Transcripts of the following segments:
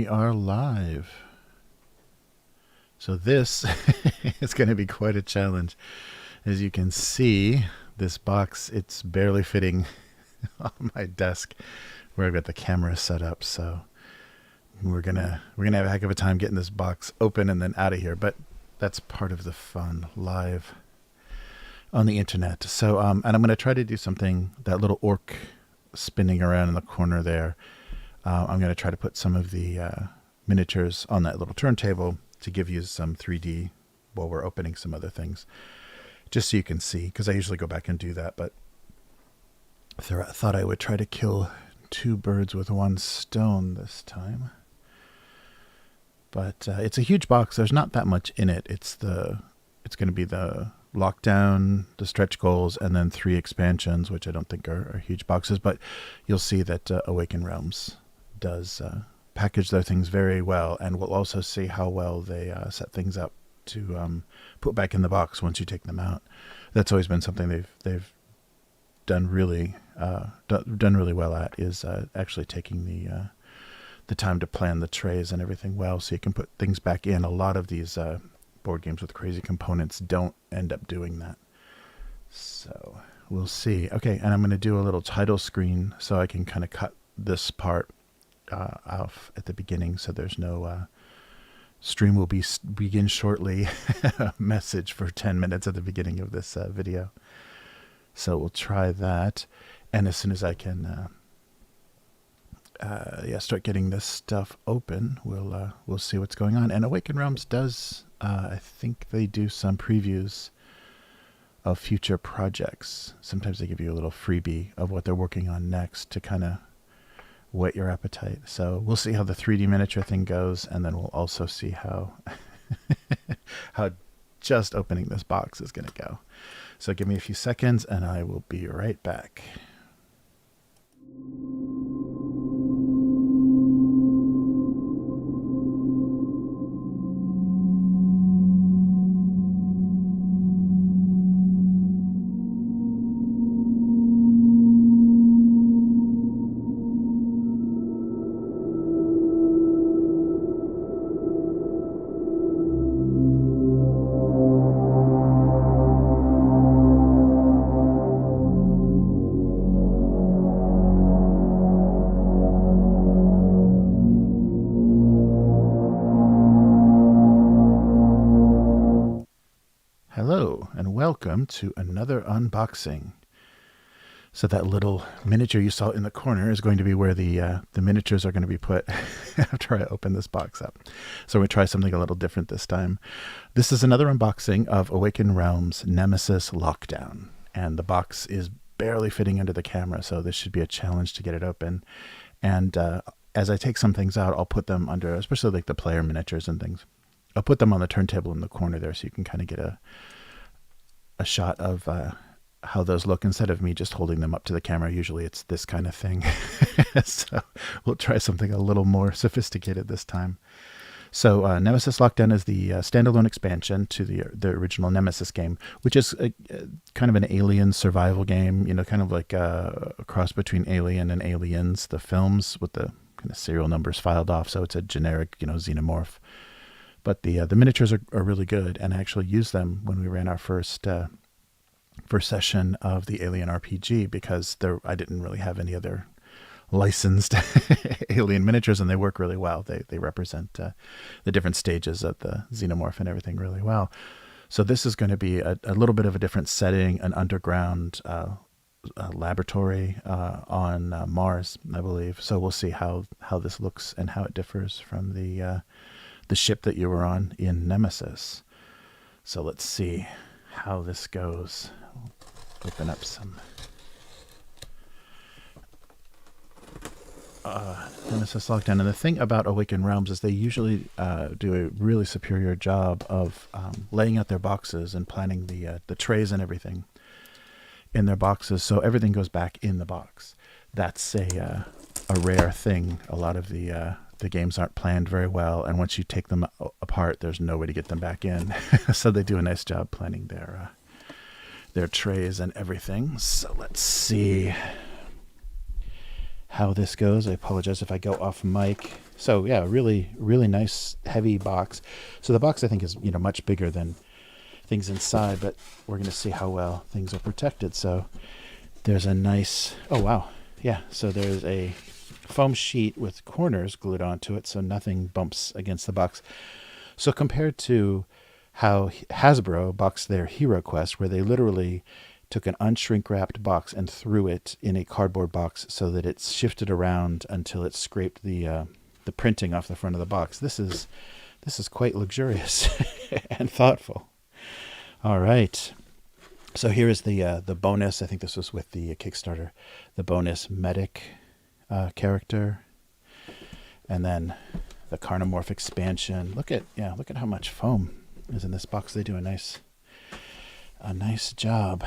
we are live. So this is going to be quite a challenge. As you can see, this box, it's barely fitting on my desk where I've got the camera set up. So we're gonna have a heck of a time getting this box open and then out of here. But that's part of the fun, live on the internet. So and I'm going to try to do something, that little orc spinning around in the corner there. I'm going to try to put some of the miniatures on that little turntable to give you some 3D while we're opening some other things, just so you can see, because I usually go back and do that, but I thought I would try to kill two birds with one stone this time. But it's a huge box. There's not that much in it. It's going to be the Lockdown, the stretch goals, and then 3 expansions, which I don't think are huge boxes, but you'll see that Awaken Realms does package their things very well, and we'll also see how well they set things up to put back in the box once you take them out. That's always been something they've done really well at, is actually taking the time to plan the trays and everything well, so you can put things back in. A lot of these board games with crazy components don't end up doing that. So we'll see. Okay, and I'm going to do a little title screen so I can kind of cut this part off at the beginning, so there's no stream will begin shortly message for 10 minutes at the beginning of this video. So we'll try that, and as soon as I can start getting this stuff open, we'll see what's going on. And Awaken Realms does I think they do some previews of future projects. Sometimes they give you a little freebie of what they're working on next to kind of whet your appetite. So we'll see how the 3D miniature thing goes, and then we'll also see how how just opening this box is going to go. So give me a few seconds and I will be right back. Hello and welcome to another unboxing. So that little miniature you saw in the corner is going to be where the miniatures are going to be put after I open this box up. So we try something a little different this time. This is another unboxing of Awaken Realms Nemesis Lockdown, and the box is barely fitting under the camera, so this should be a challenge to get it open. And as I take some things out, I'll put them under, especially like the player miniatures and things, I'll put them on the turntable in the corner there, so you can kind of get a shot of how those look instead of me just holding them up to the camera. Usually it's this kind of thing. So we'll try something a little more sophisticated this time. So Nemesis Lockdown is the standalone expansion to the original Nemesis game, which is kind of an alien survival game, you know, kind of like a cross between Alien and Aliens, the films, with the kind of serial numbers filed off. So it's a generic, you know, xenomorph. But the miniatures are really good, and I actually used them when we ran our first session of the Alien RPG, because I didn't really have any other licensed alien miniatures, and they work really well. They represent the different stages of the xenomorph and everything really well. So this is going to be a little bit of a different setting, an underground laboratory on Mars, I believe. So we'll see how this looks and how it differs from the ship that you were on in Nemesis. So let's see how this goes. Open up some Nemesis Lockdown. And the thing about Awaken Realms is they usually do a really superior job of laying out their boxes and planning the trays and everything in their boxes, so everything goes back in the box. That's a rare thing. A lot of the games aren't planned very well, and once you take them apart, there's no way to get them back in. So they do a nice job planning their trays and everything. So let's see how this goes. I apologize if I go off mic. So yeah, really, really nice, heavy box. So the box, I think, is, much bigger than things inside, but we're going to see how well things are protected. So there's a nice, oh wow, yeah. So there's a foam sheet with corners glued onto it, so nothing bumps against the box. So compared to how Hasbro boxed their Hero Quest, where they literally took an unshrink wrapped box and threw it in a cardboard box so that it shifted around until it scraped the printing off the front of the box. This is quite luxurious and thoughtful. All right. So here is the bonus. I think this was with the Kickstarter. The bonus medic character, and then the Carnamorph Expansion. Look at how much foam is in this box. They do a nice job.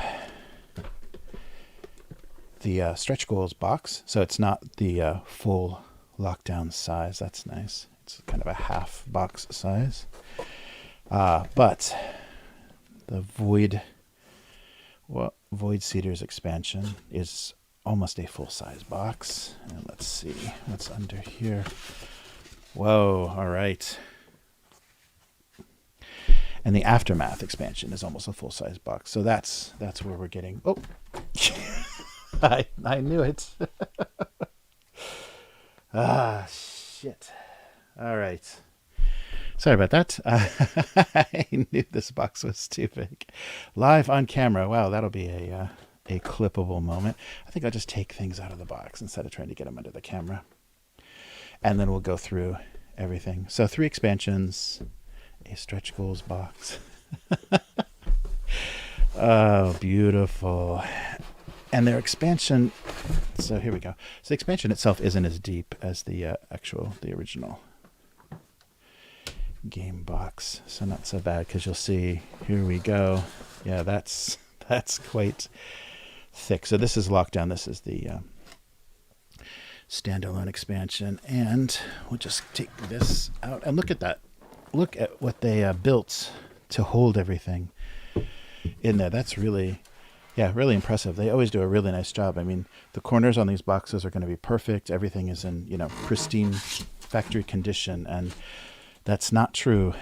The stretch goals box, so it's not the full lockdown size. That's nice. It's kind of a half box size. But the Void Seeders expansion is almost a full-size box. And let's see what's under here. Whoa, all right. And the Aftermath expansion is almost a full-size box. So that's where we're getting... Oh, I knew it. Shit. All right. Sorry about that. I knew this box was too big. Live on camera. Wow, that'll be a clippable moment. I think I'll just take things out of the box instead of trying to get them under the camera. And then we'll go through everything. So 3 expansions, a stretch goals box. Oh, beautiful. And their expansion, so here we go. So the expansion itself isn't as deep as the original game box. So not so bad, because you'll see, here we go. Yeah, that's quite thick. So this is Lockdown. This is the standalone expansion. And we'll just take this out and look at that. Look at what they built to hold everything in there. That's really... yeah, really impressive. They always do a really nice job. I mean, the corners on these boxes are going to be perfect. Everything is in, pristine factory condition. And that's not true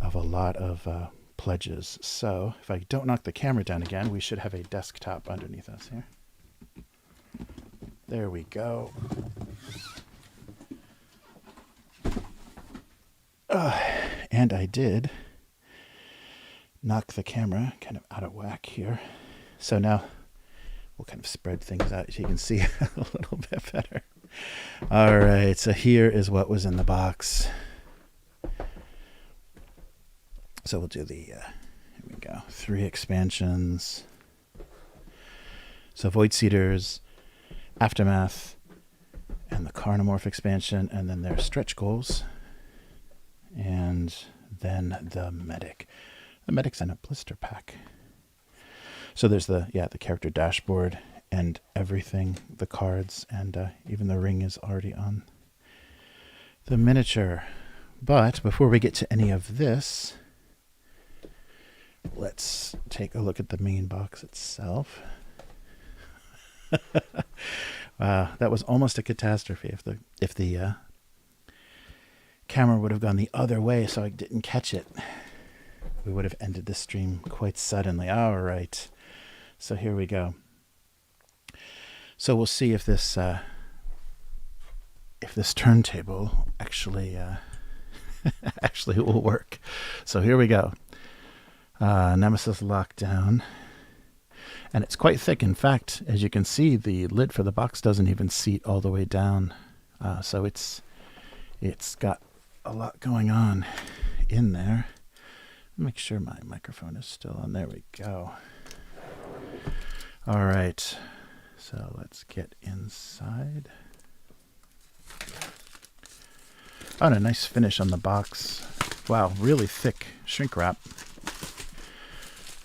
of a lot of pledges. So if I don't knock the camera down again, we should have a desktop underneath us here. There we go. And I did knock the camera kind of out of whack here. So now we'll kind of spread things out so you can see a little bit better. All right, so here is what was in the box. So we'll do the, here we go, 3 expansions. So Void Seeders, Aftermath, and the Carnamorph expansion, and then their stretch goals. And then the Medic. The Medic's in a blister pack. So there's the character dashboard and everything, the cards, and even the ring is already on the miniature. But before we get to any of this, let's take a look at the main box itself. That was almost a catastrophe. If the camera would have gone the other way so I didn't catch it, we would have ended the stream quite suddenly. All right. So here we go. So we'll see if this turntable actually actually will work. So here we go. Nemesis Lockdown, and it's quite thick. In fact, as you can see, the lid for the box doesn't even seat all the way down. So it's got a lot going on in there. Make sure my microphone is still on. There we go. All right, so let's get inside. Oh, and a nice finish on the box. Wow, really thick shrink wrap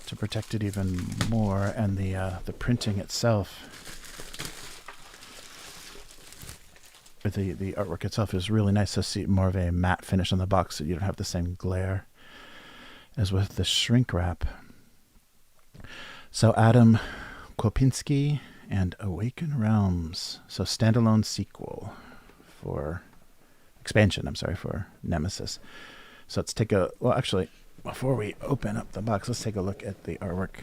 to protect it even more, and the printing itself, or the artwork itself, is really nice to see more of a matte finish on the box, so you don't have the same glare as with the shrink wrap. So Adam Kopinski and Awaken Realms. So standalone sequel for expansion, I'm sorry, for Nemesis. So let's take a, well, actually, before we open up the box, let's take a look at the artwork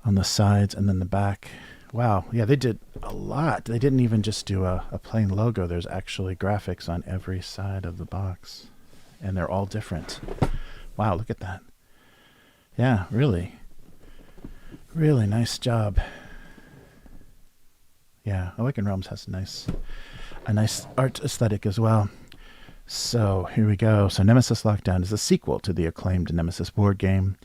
on the sides and then the back. Wow, yeah, they did a lot. They didn't even just do a plain logo. There's actually graphics on every side of the box, and they're all different. Wow, look at that. Yeah, really, really nice job. Yeah, Awaken Realms has a nice art aesthetic as well. So here we go. So Nemesis Lockdown is a sequel to the acclaimed Nemesis board game.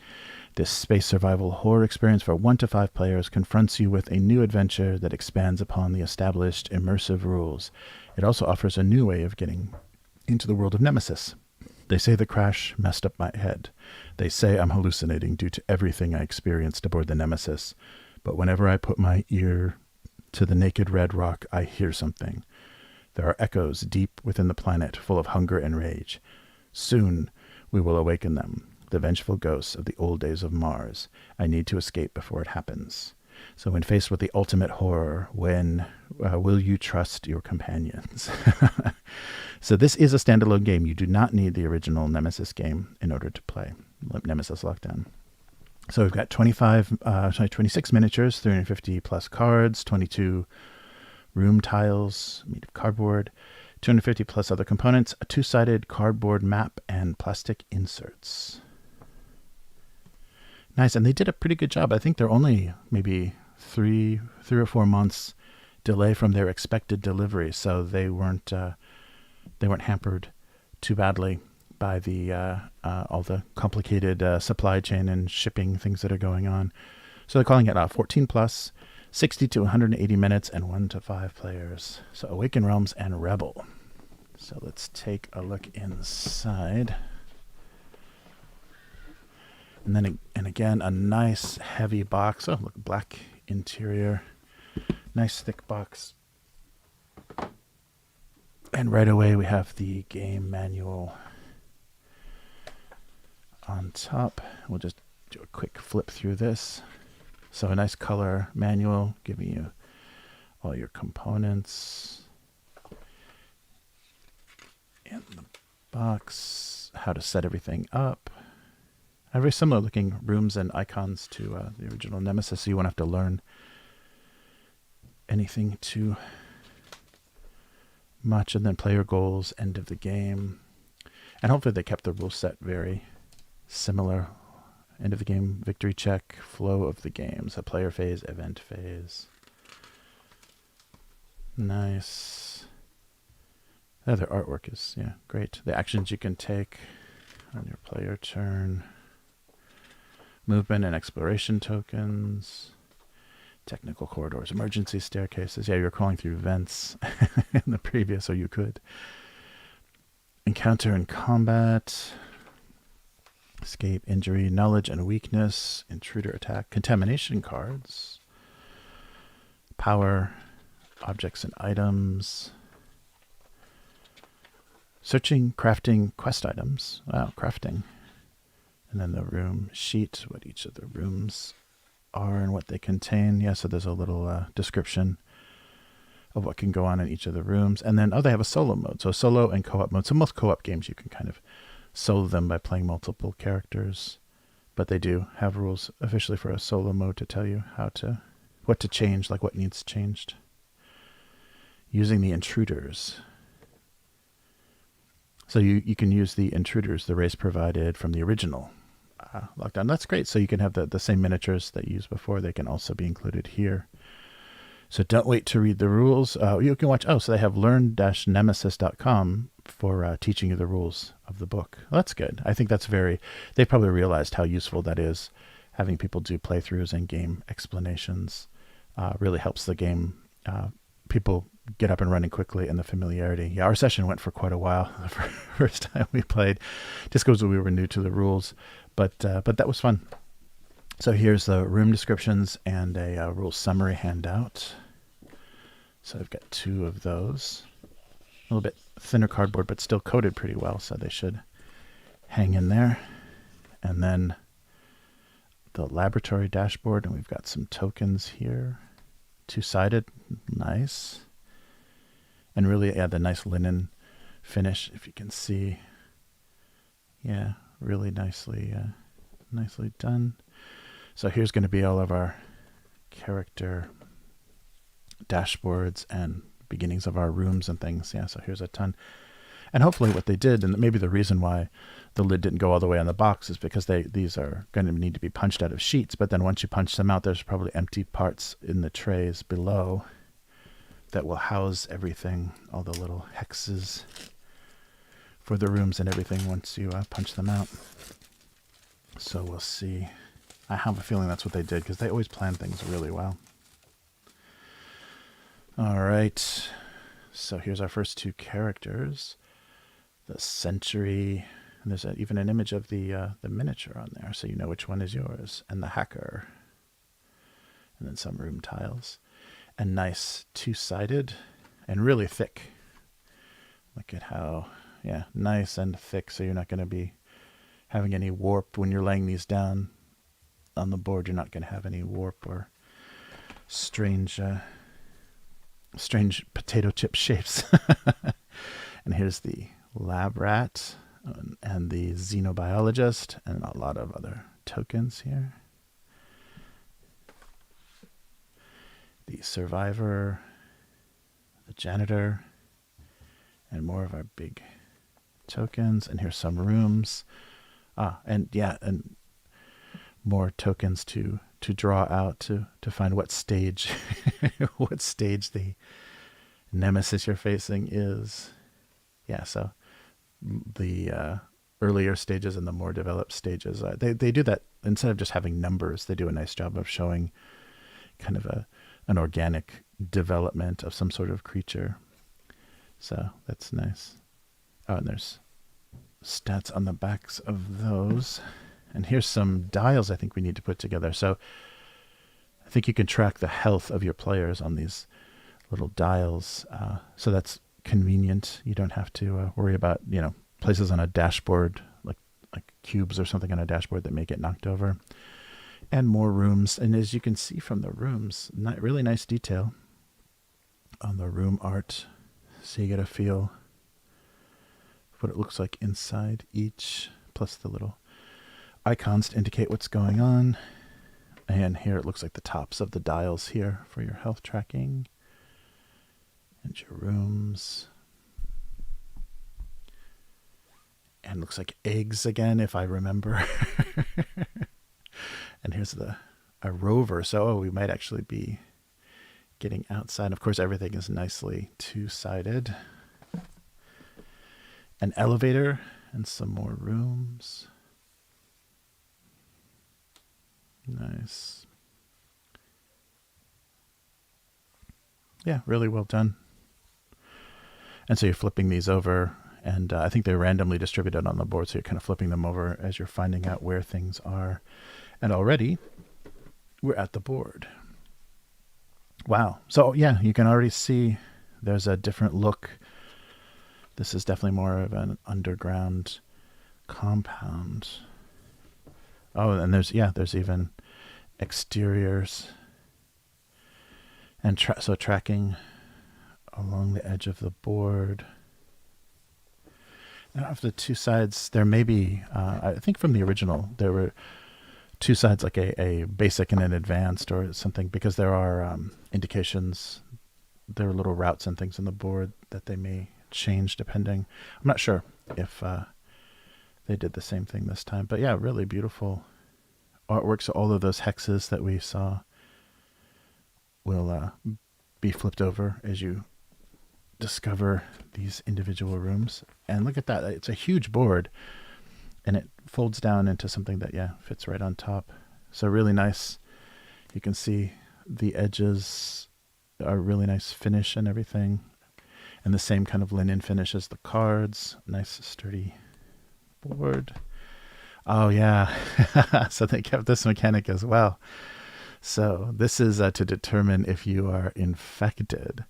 This space survival horror experience for 1 to 5 players confronts you with a new adventure that expands upon the established immersive rules. It also offers a new way of getting into the world of Nemesis. They say the crash messed up my head. They say I'm hallucinating due to everything I experienced aboard the Nemesis. But whenever I put my ear to the naked red rock, I hear something. There are echoes deep within the planet, full of hunger and rage. Soon we will awaken them, the vengeful ghosts of the old days of Mars. I need to escape before it happens. So when faced with the ultimate horror, when will you trust your companions? So this is a standalone game. You do not need the original Nemesis game in order to play Nemesis Lockdown. So we've got 26 miniatures, 350 plus cards, 22 room tiles made of cardboard, 250 plus other components, a 2-sided cardboard map, and plastic inserts. Nice, and they did a pretty good job. I think they're only maybe three or 4 months delay from their expected delivery, so they weren't hampered too badly by the all the complicated supply chain and shipping things that are going on. So they're calling it 14 plus, 60 to 180 minutes, and 1 to 5 players. So Awaken Realms and Rebel. So let's take a look inside. And then, again, a nice heavy box. Oh, look, black interior. Nice thick box. And right away we have the game manual on top. We'll just do a quick flip through this. So a nice color manual giving you all your components in the box, how to set everything up. Very similar looking rooms and icons to the original Nemesis, so you won't have to learn anything too much. And then player goals, end of the game. And hopefully they kept the rule set very similar. End of the game, victory check, flow of the game. So player phase, event phase. Nice. Oh, their artwork is, yeah, great. The actions you can take on your player turn. Movement and exploration tokens. Technical corridors, emergency staircases. Yeah, you're crawling through vents in the previous, or you could. Encounter and combat. Escape, injury, knowledge and weakness, intruder attack, contamination cards, power, objects and items, searching, crafting, quest items. Wow, crafting. And then the room sheet, what each of the rooms are and what they contain. Yeah, so there's a little description of what can go on in each of the rooms. And then, they have a solo mode. So solo and co-op mode. So most co-op games you can kind of solo them by playing multiple characters, but they do have rules officially for a solo mode to tell you what to change, like what needs changed. Using the intruders. So you can use the intruders, the race provided from the original Lockdown. That's great. So you can have the same miniatures that you used before. They can also be included here. So don't wait to read the rules. You can watch. So they have learn-nemesis.com for teaching you the rules of the book. Well, that's good. I think they probably realized how useful that is. Having people do playthroughs and game explanations really helps the game. People get up and running quickly, and the familiarity. Yeah, our session went for quite a while the first time we played, just because we were new to the rules. But that was fun. So here's the room descriptions and a rule summary handout. So I've got 2 of those. A little bit thinner cardboard, but still coated pretty well, so they should hang in there. And then the laboratory dashboard, and we've got some tokens here. 2-sided, nice. And really, the nice linen finish, if you can see. Yeah, really nicely done. So here's going to be all of our character dashboards and beginnings of our rooms and things. Yeah, so here's a ton. And hopefully what they did, and maybe the reason why the lid didn't go all the way on the box, is because these are going to need to be punched out of sheets. But then once you punch them out, there's probably empty parts in the trays below that will house everything, all the little hexes for the rooms and everything once you punch them out. So we'll see. I have a feeling that's what they did, because they always plan things really well. All right. So here's our first two characters. The Sentry, and there's even an image of the miniature on there, so you know which one is yours. And the Hacker. And then some room tiles. And nice two-sided and really thick. Look at how, yeah, nice and thick, so you're not going to be having any warp when you're laying these down on the board. You're not going to have any warp or strange potato chip shapes. And here's the lab rat and the xenobiologist and a lot of other tokens here. The survivor, the janitor, and more of our big tokens. And here's some rooms. And more tokens to draw out to find what stage what stage the nemesis you're facing is. Yeah, so the earlier stages and the more developed stages, they do that. Instead of just having numbers, they do a nice job of showing kind of an organic development of some sort of creature. So that's nice. Oh, and there's stats on the backs of those. And here's some dials I think we need to put together. So I think you can track the health of your players on these little dials. So that's convenient. You don't have to worry about, places on a dashboard, like cubes or something on a dashboard that may get knocked over. And more rooms. And as you can see from the rooms, really nice detail on the room art. So you get a feel of what it looks like inside each, plus the little icons to indicate what's going on. And here it looks like the tops of the dials here for your health tracking and your rooms. And looks like eggs again, if I remember. And here's a rover. So we might actually be getting outside. Of course, everything is nicely two-sided. An elevator and some more rooms. Nice. Yeah, really well done. And so you're flipping these over, and I think they're randomly distributed on the board, so you're kind of flipping them over as you're finding out where things are. And already, we're at the board. Wow. So yeah, you can already see there's a different look. This is definitely more of an underground compound. Oh, and there's even exteriors. And so tracking along the edge of the board. And off the two sides, there may be, I think from the original, there were two sides, like a basic and an advanced or something, because there are indications, there are little routes and things on the board that they may change depending. I'm not sure if they did the same thing this time. But yeah, really beautiful artwork. So all of those hexes that we saw will be flipped over as you discover these individual rooms. And look at that. It's a huge board. And it folds down into something that, fits right on top. So really nice. You can see the edges are really nice finish and everything. And the same kind of linen finish as the cards. Nice sturdy board. Oh, yeah. So they kept this mechanic as well. So this is to determine if you are infected.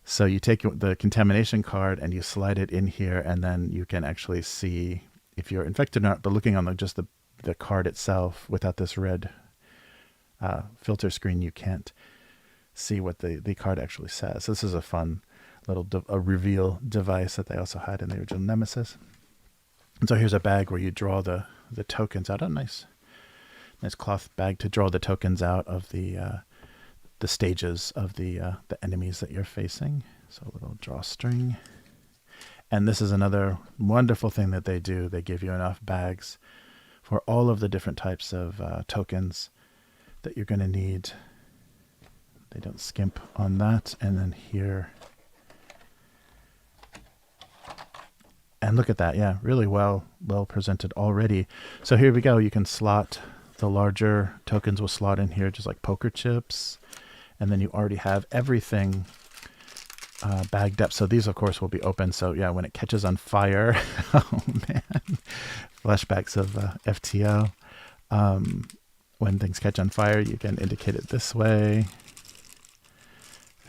So you take the contamination card and you slide it in here, and then you can actually see if you're infected or not, but looking on just the card itself without this red filter screen, you can't see what the card actually says. So this is a fun little a reveal device that they also had in the original Nemesis. And so here's a bag where you draw the tokens out. A nice cloth bag to draw the tokens out of the stages of the enemies that you're facing. So a little drawstring. And this is another wonderful thing that they do. They give you enough bags for all of the different types of tokens that you're going to need. They don't skimp on that. And then here. And look at that. Yeah, really well presented already. So here we go. You can slot the larger tokens will slot in here just like poker chips. And then you already have everything bagged up. So these, of course, will be open. So yeah, when it catches on fire, oh man, flashbacks of FTO. When things catch on fire, you can indicate it this way.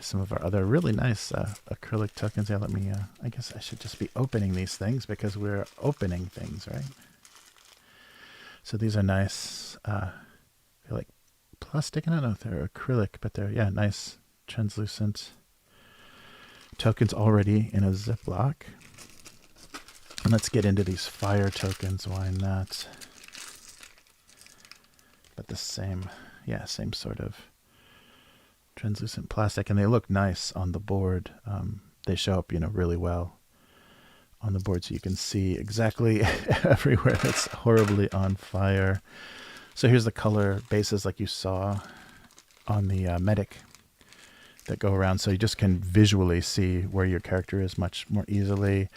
Some of our other really nice acrylic tokens. Yeah, let me, I guess I should just be opening these things because we're opening things, right? So these are nice, I feel like plastic. I don't know if they're acrylic, but they're, yeah, nice translucent tokens already in a Ziploc. And let's get into these fire tokens. Why not? But the same, yeah, same sort of translucent plastic, and they look nice on the board. They show up, really well on the board, so you can see exactly everywhere that's horribly on fire. So here's the color bases like you saw on the medic that go around, so you just can visually see where your character is much more easily.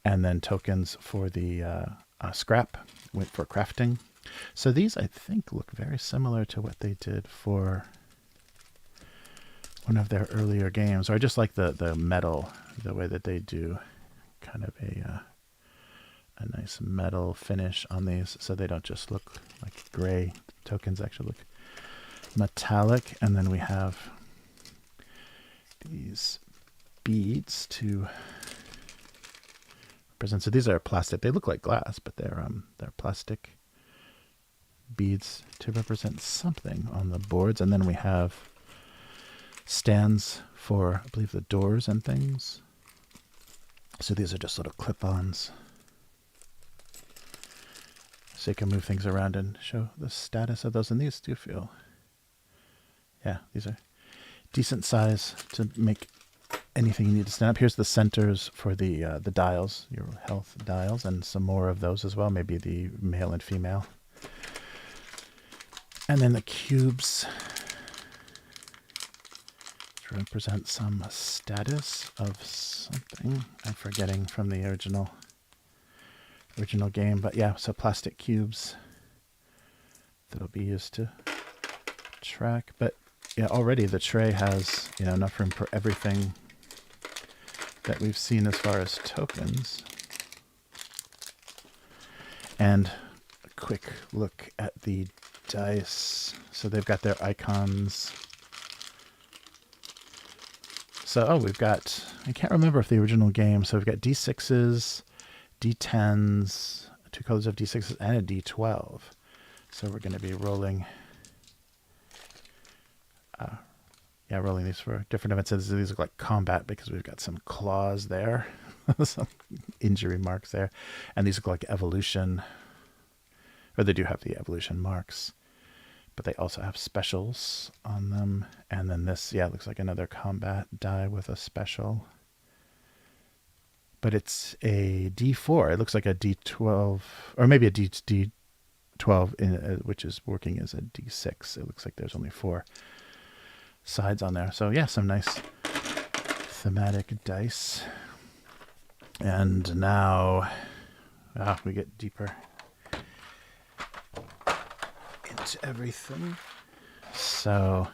And then tokens for the scrap for crafting. So these, I think, look very similar to what they did for one of their earlier games. Or I just like the metal, the way that they do kind of a nice metal finish on these, so they don't just look like gray. Tokens actually look metallic. And then we have these beads to represent. So these are plastic. They look like glass, but they're plastic beads to represent something on the boards. And then we have stands for, I believe, the doors and things. So these are just little clip-ons, so you can move things around and show the status of those. And these do feel, yeah, these are decent size to make anything you need to stand up. Here's the centers for the dials, your health dials, and some more of those as well, maybe the male and female. And then the cubes to represent some status of something. I'm forgetting from the original game, but yeah, so plastic cubes that'll be used to track. But yeah, already the tray has enough room for everything that we've seen as far as tokens. And a quick look at the dice. So they've got their icons. So, we've got, I can't remember if the original game, so we've got D6s, D10s, 2 colors of D6s, and a D12. So we're going to be rolling, rolling these for different events. So these look like combat because we've got some claws there, some injury marks there. And these look like evolution, or they do have the evolution marks, but they also have specials on them. And then this, yeah, looks like another combat die with a special. But it's a D4. It looks like a D12, or maybe a D12, which is working as a D6. It looks like there's only 4 sides on there. So yeah, some nice thematic dice. And now we get deeper into everything. So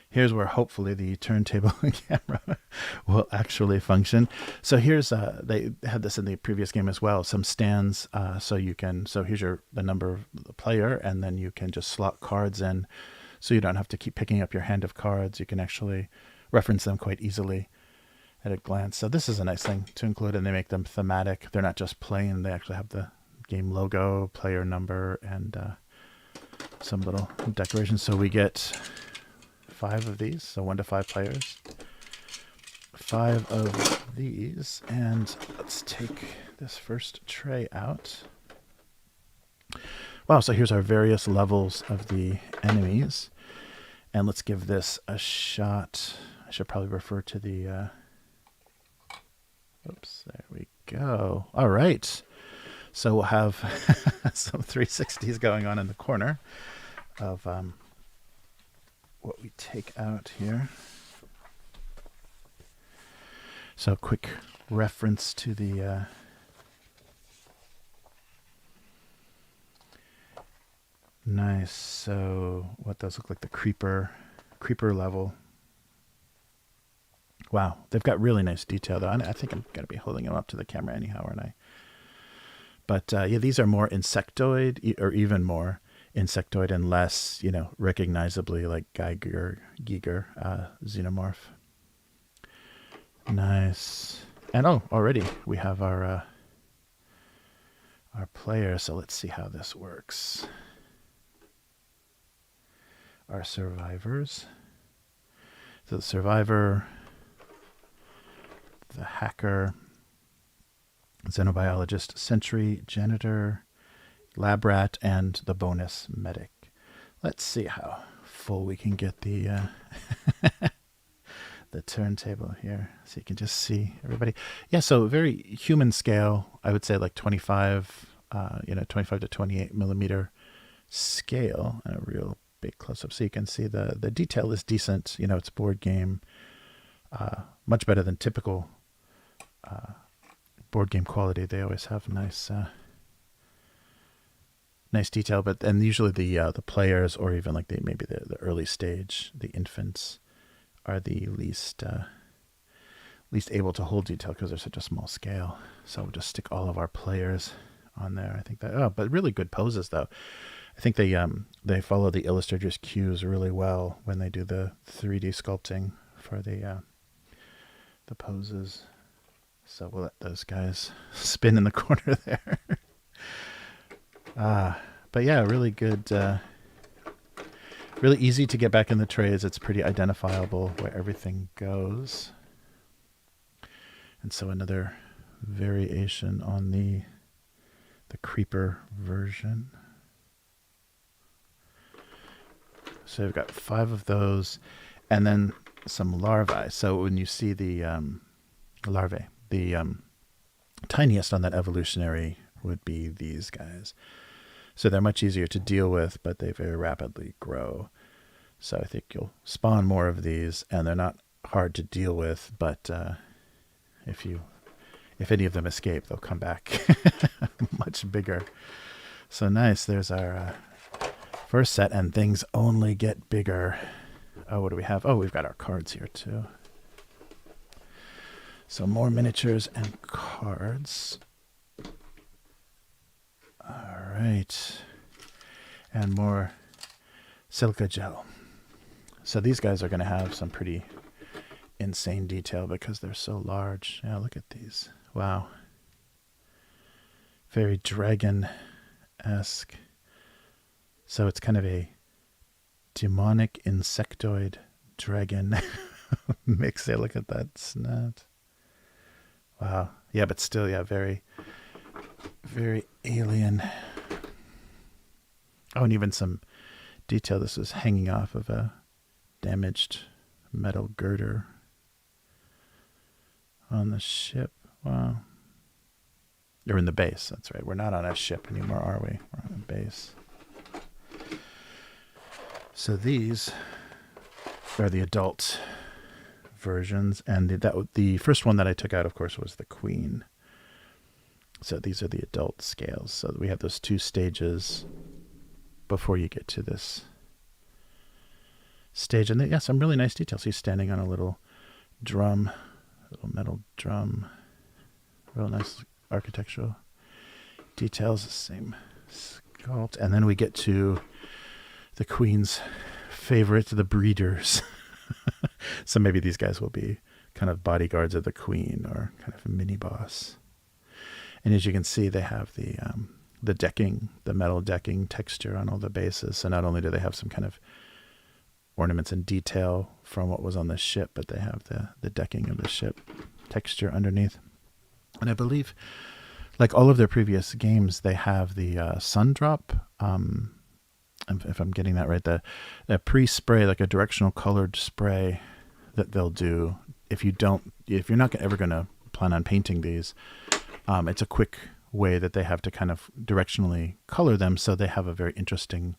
here's where hopefully the turntable camera will actually function. So here's they had this in the previous game as well, some stands, so here's the number of the player, and then you can just slot cards in, so you don't have to keep picking up your hand of cards. You can actually reference them quite easily at a glance. So this is a nice thing to include, and they make them thematic. They're not just plain, they actually have the game logo, player number, and some little decorations. So we get 5 of these, so 1 to 5 players. 5 of these, and let's take this first tray out. Wow, so here's our various levels of the enemies. And let's give this a shot. I should probably refer to the... oops, there we go. All right. So we'll have some 360s going on in the corner of what we take out here. So quick reference to the... nice. So what does look like the creeper level. Wow, they've got really nice detail though. I think I'm going to be holding them up to the camera anyhow, aren't I? But yeah, these are more insectoid, or even more insectoid, and less, you know, recognizably like Giger xenomorph. Nice. And oh, already we have our player. So let's see how this works. Our survivors. So the survivor, the hacker, xenobiologist, sentry, janitor, lab rat, and the bonus medic. Let's see how full we can get the the turntable here, so you can just see everybody. Yeah, so very human scale. I would say like 25, 25 to 28 millimeter scale, and a real big close-up, so you can see the detail is decent. You know, it's board game, much better than typical board game quality. They always have nice detail, and usually the players, or even like maybe the early stage, the infants, are the least able to hold detail because they're such a small scale. So we'll just stick all of our players on there. I think that but really good poses though. I think they follow the illustrator's cues really well when they do the 3D sculpting for the poses. So we'll let those guys spin in the corner there. But yeah, really good. Really easy to get back in the trays. It's pretty identifiable where everything goes. And so another variation on the creeper version. So we've got 5 of those, and then some larvae. So when you see the larvae, the tiniest on that evolutionary would be these guys. So they're much easier to deal with, but they very rapidly grow. So I think you'll spawn more of these, and they're not hard to deal with, but if any of them escape, they'll come back much bigger. So nice. There's our first set, and things only get bigger. Oh, what do we have? Oh, we've got our cards here too. So more miniatures and cards. All right. And more silica gel. So these guys are going to have some pretty insane detail because they're so large. Yeah, look at these. Wow. Very dragon-esque. So it's kind of a demonic insectoid dragon mix there. Look at that snout. Wow. Yeah, but still, yeah, very, very alien. Oh, and even some detail. This was hanging off of a damaged metal girder on the ship. Wow. You're in the base. That's right. We're not on a ship anymore, are we? We're on a base. So these are the adult versions, and the first one that I took out, of course, was the Queen. So these are the adult scales. So we have those 2 stages before you get to this stage, and yeah, some really nice details. He's standing on a little drum, little metal drum. Real nice architectural details. The same sculpt, and then we get to the Queen's favorite, the breeders. So maybe these guys will be kind of bodyguards of the Queen, or kind of a mini boss. And as you can see, they have the decking, the metal decking texture on all the bases. So not only do they have some kind of ornaments and detail from what was on the ship, but they have the decking of the ship texture underneath. And I believe, like all of their previous games, they have the sun drop. If I'm getting that right, the pre-spray, like a directional colored spray that they'll do. If you're not ever going to plan on painting these, it's a quick way that they have to kind of directionally color them so they have a very interesting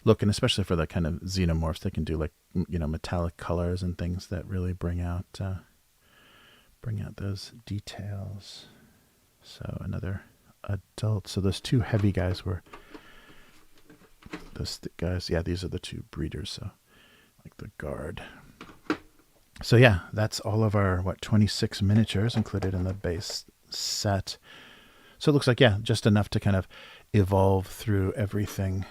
look. And especially for the kind of xenomorphs, they can do like, metallic colors and things that really bring out those details. So another adult. So those two heavy guys were those guys. Yeah, these are the two breeders. So like the guard. So yeah, that's all of our 26 miniatures included in the base set. So it looks like, yeah, just enough to kind of evolve through everything.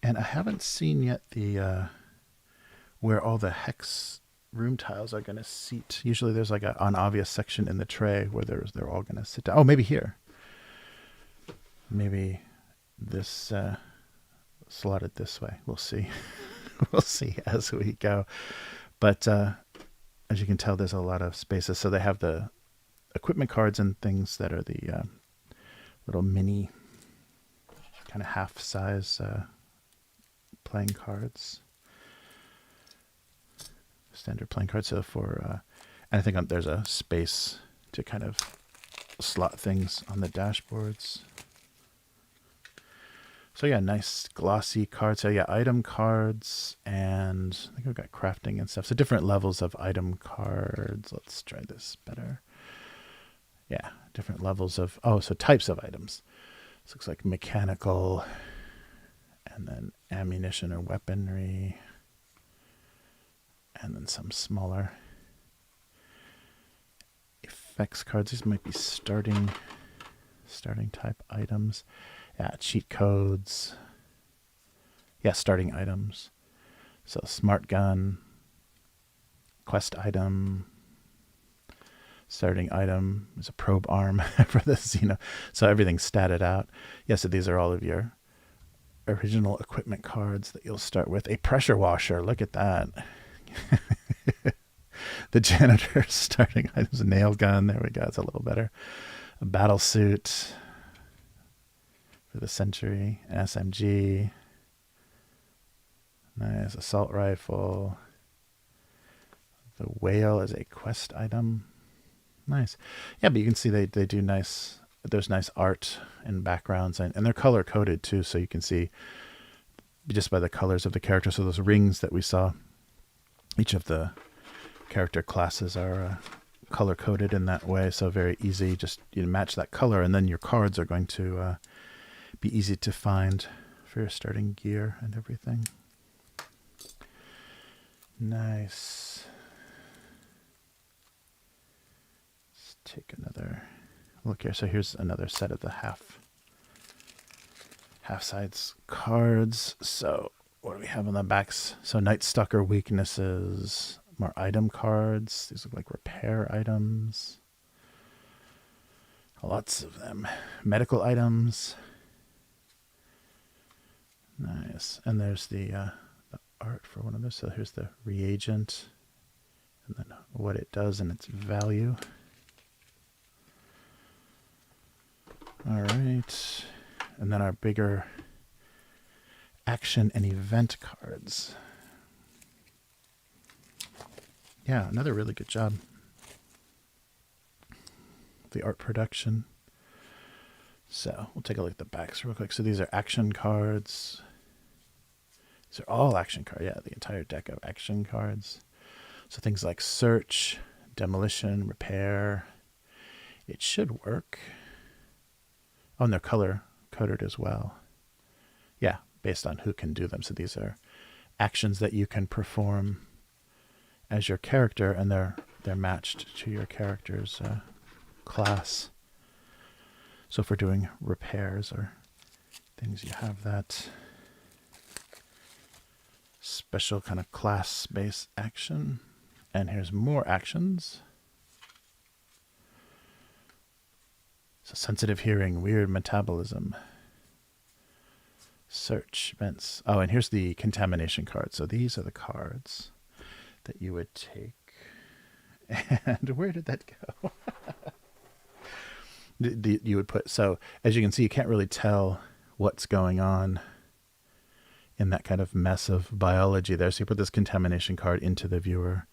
And I haven't seen yet the where all the hex room tiles are going to seat. Usually there's like an obvious section in the tray where they're all going to sit down. Oh, maybe here. Maybe this slotted this way. We'll see. We'll see as we go. But as you can tell, there's a lot of spaces. So they have the equipment cards and things that are the little mini kind of half-size playing cards. Standard playing cards. So for, and I think there's a space to kind of slot things on the dashboards. So yeah, nice glossy cards. So yeah, item cards, and I think we've got crafting and stuff. So different levels of item cards. Let's try this better. Yeah, different levels of, so types of items. This looks like mechanical, and then ammunition or weaponry, and then some smaller effects cards. These might be starting type items. Yeah, cheat codes. Yeah, starting items. So smart gun, quest item, starting item is a probe arm for this, so everything's statted out. Yeah, so these are all of your original equipment cards that you'll start with. A pressure washer, look at that. The janitor's starting items, a nail gun, there we go, it's a little better. A battle suit for the Century, an SMG, nice, assault rifle. The whale is a quest item. Nice. Yeah, but you can see they do nice, there's nice art and backgrounds, and they're color coded too, so you can see just by the colors of the characters. So those rings that we saw, each of the character classes are color coded in that way, so very easy. Just match that color, and then your cards are going to be easy to find for your starting gear and everything. Nice. Let's take another look here. So here's another set of the half-sides cards. So what do we have on the backs? So Night Stalker weaknesses, more item cards. These look like repair items. Lots of them. Medical items. Nice. And there's the art for one of those. So here's the reagent, and then what it does and its value. All right. And then our bigger action and event cards. Yeah, another really good job. The art production. So we'll take a look at the backs real quick. So these are action cards. These are all action cards. Yeah, the entire deck of action cards. So things like search, demolition, repair. It should work. Oh, and they're color coded as well. Yeah, based on who can do them. So these are actions that you can perform as your character, and they're matched to your character's class. So if we're doing repairs or things, you have that special kind of class-based action. And here's more actions. So sensitive hearing, weird metabolism. Search events. Oh, and here's the contamination card. So these are the cards that you would take. And where did that go? You would put, so as you can see, you can't really tell what's going on in that kind of mess of biology there. So you put this contamination card into the viewer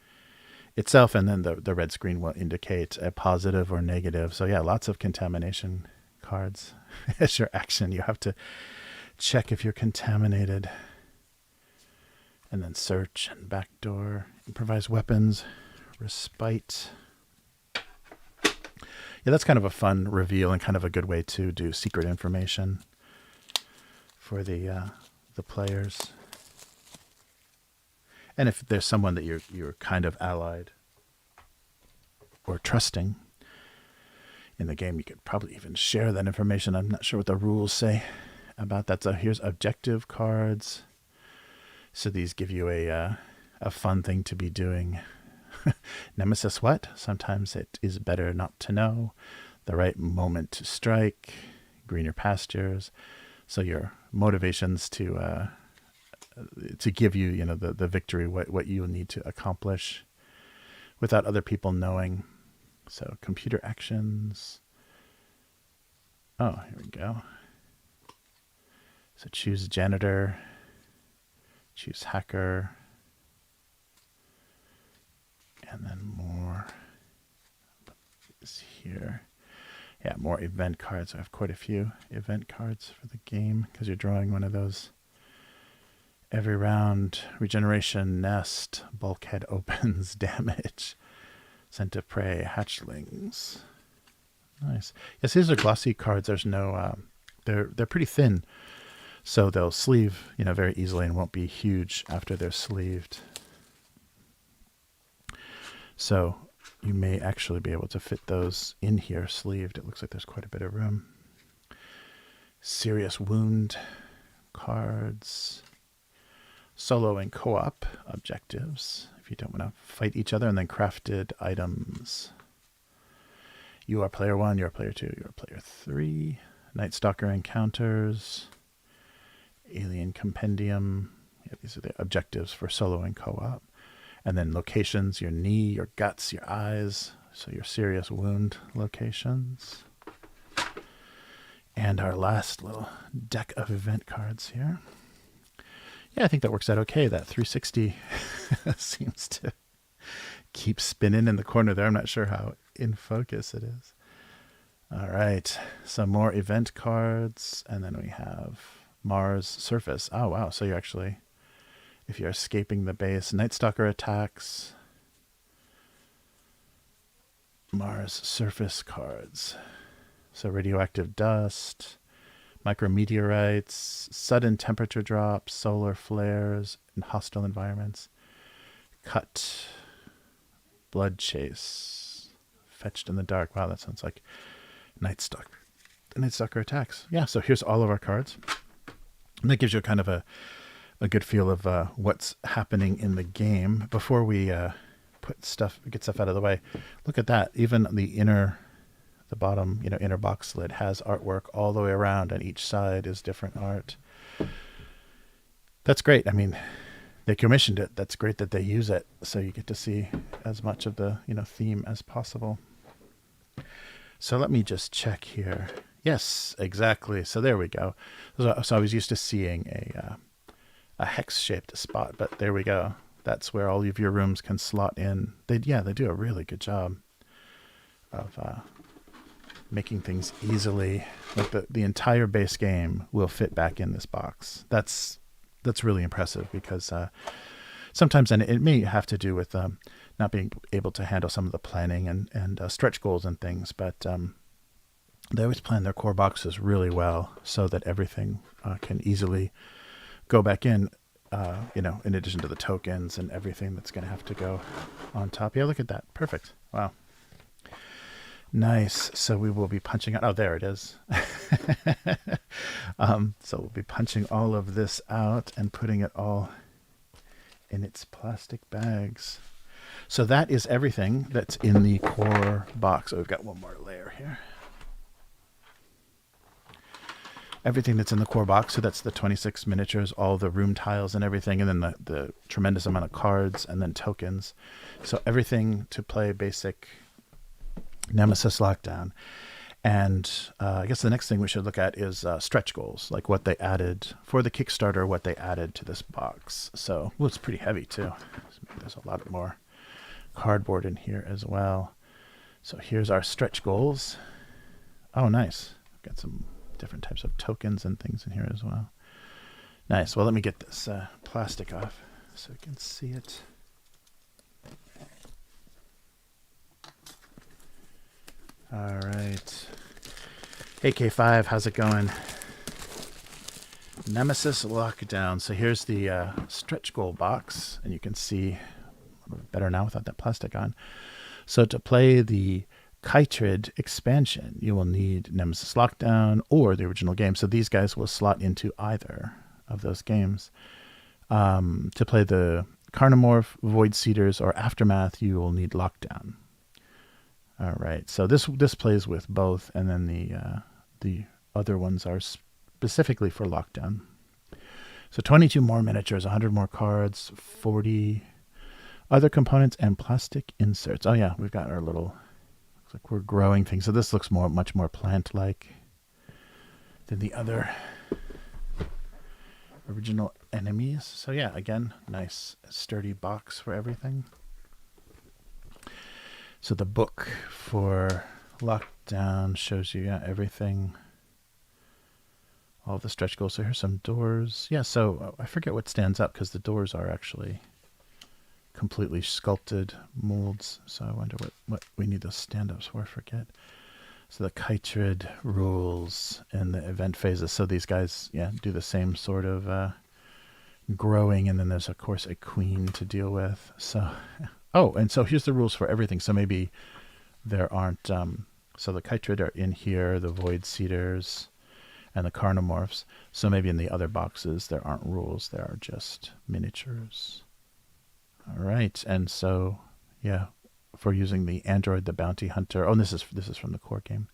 itself, and then the red screen will indicate a positive or negative. So yeah, lots of contamination cards. As your action, you have to check if you're contaminated. And then search and backdoor, improvise weapons, respite. Yeah, that's kind of a fun reveal and kind of a good way to do secret information for the players. And if there's someone that you're kind of allied or trusting in the game, you could probably even share that information. I'm not sure what the rules say about that. So here's objective cards. So these give you a fun thing to be doing. Nemesis what? Sometimes it is better not to know. The right moment to strike. Greener pastures. So your motivations to give you, you know, the victory, what you need to accomplish without other people knowing. So computer actions. Oh, here we go. So choose janitor. Choose hacker. And then more is here. Yeah, more event cards. I have quite a few event cards for the game because you're drawing one of those every round. Regeneration, nest, bulkhead opens, damage, scent of prey, hatchlings. Nice. Yes, these are glossy cards. There's no, they're pretty thin, so they'll sleeve, you know, very easily and won't be huge after they're sleeved. So you may actually be able to fit those in here sleeved. It looks like there's quite a bit of room. Serious wound cards. Solo and co-op objectives, if you don't want to fight each other. And then crafted items. You are player 1, you are player 2, you are player 3. Night Stalker encounters. Alien compendium. Yeah, these are the objectives for solo and co-op. And then locations, your knee, your guts, your eyes. So your serious wound locations. And our last little deck of event cards here. Yeah, I think that works out okay. That 360 seems to keep spinning in the corner there. I'm not sure how in focus it is. All right, some more event cards. And then we have Mars surface. Oh, wow. So you're actually... if you're escaping the base, Night Stalker attacks, Mars surface cards. So radioactive dust, micrometeorites, sudden temperature drops, solar flares in hostile environments, cut, blood chase, fetched in the dark. Wow, that sounds like Night Stalker. The Night Stalker attacks. Yeah, so here's all of our cards. And that gives you kind of a good feel of what's happening in the game. Before we get stuff out of the way, look at that. Even the bottom, inner box lid has artwork all the way around, and each side is different art. That's great. I mean, they commissioned it. That's great that they use it, so you get to see as much of the theme as possible. So let me just check here. Yes, exactly. So there we go. So I was used to seeing a hex-shaped spot, but there we go. That's where all of your rooms can slot in. They do a really good job of making things easily. Like the entire base game will fit back in this box. That's really impressive because sometimes, and it may have to do with not being able to handle some of the planning and stretch goals and things, but they always plan their core boxes really well so that everything can easily go back in, in addition to the tokens and everything that's going to have to go on top. Yeah, look at that. Perfect. Wow. Nice. So we will be punching out. Oh, there it is. So we'll be punching all of this out and putting it all in its plastic bags. So that is everything that's in the core box. So we've got one more layer here. everything that's in the core box. So that's the 26 miniatures, all the room tiles and everything, and then the tremendous amount of cards and then tokens. So everything to play basic Nemesis Lockdown. And I guess the next thing we should look at is stretch goals, like what they added for the Kickstarter, what they added to this box. So, well, it's pretty heavy too. There's a lot more cardboard in here as well. So here's our stretch goals. Oh, nice. Got some different types of tokens and things in here as well. Nice. Well, let me get this plastic off so we can see it. All right. Hey, K5, how's it going? Nemesis Lockdown. So here's the stretch goal box, and you can see better now without that plastic on. So to play the Chytrid expansion, you will need Nemesis Lockdown or the original game. So these guys will slot into either of those games. To play the Carnamorph, Void Seeders, or Aftermath, you will need Lockdown. All right, so this plays with both, and then the other ones are specifically for Lockdown. So 22 more miniatures, 100 more cards, 40 other components, and plastic inserts. Oh yeah, we've got our little, looks like we're growing things. So this looks much more plant-like than the other original enemies. So yeah, again, nice sturdy box for everything. So the book for Lockdown shows you, yeah, everything, all the stretch goals. So here's some doors. Yeah, so I forget what stands up because the doors are actually completely sculpted molds. So I wonder what we need those stand-ups for, I forget. So the Chytrid rules and the event phases. So these guys, yeah, do the same sort of growing, and then there's, of course, a queen to deal with. So... Oh, and so here's the rules for everything. So maybe there aren't, so the Chytrid are in here, the Void Seeders, and the Carnamorphs. So maybe in the other boxes there aren't rules, there are just miniatures. All right, and so, yeah, for using the Android, the Bounty Hunter. Oh, and this is from the core game.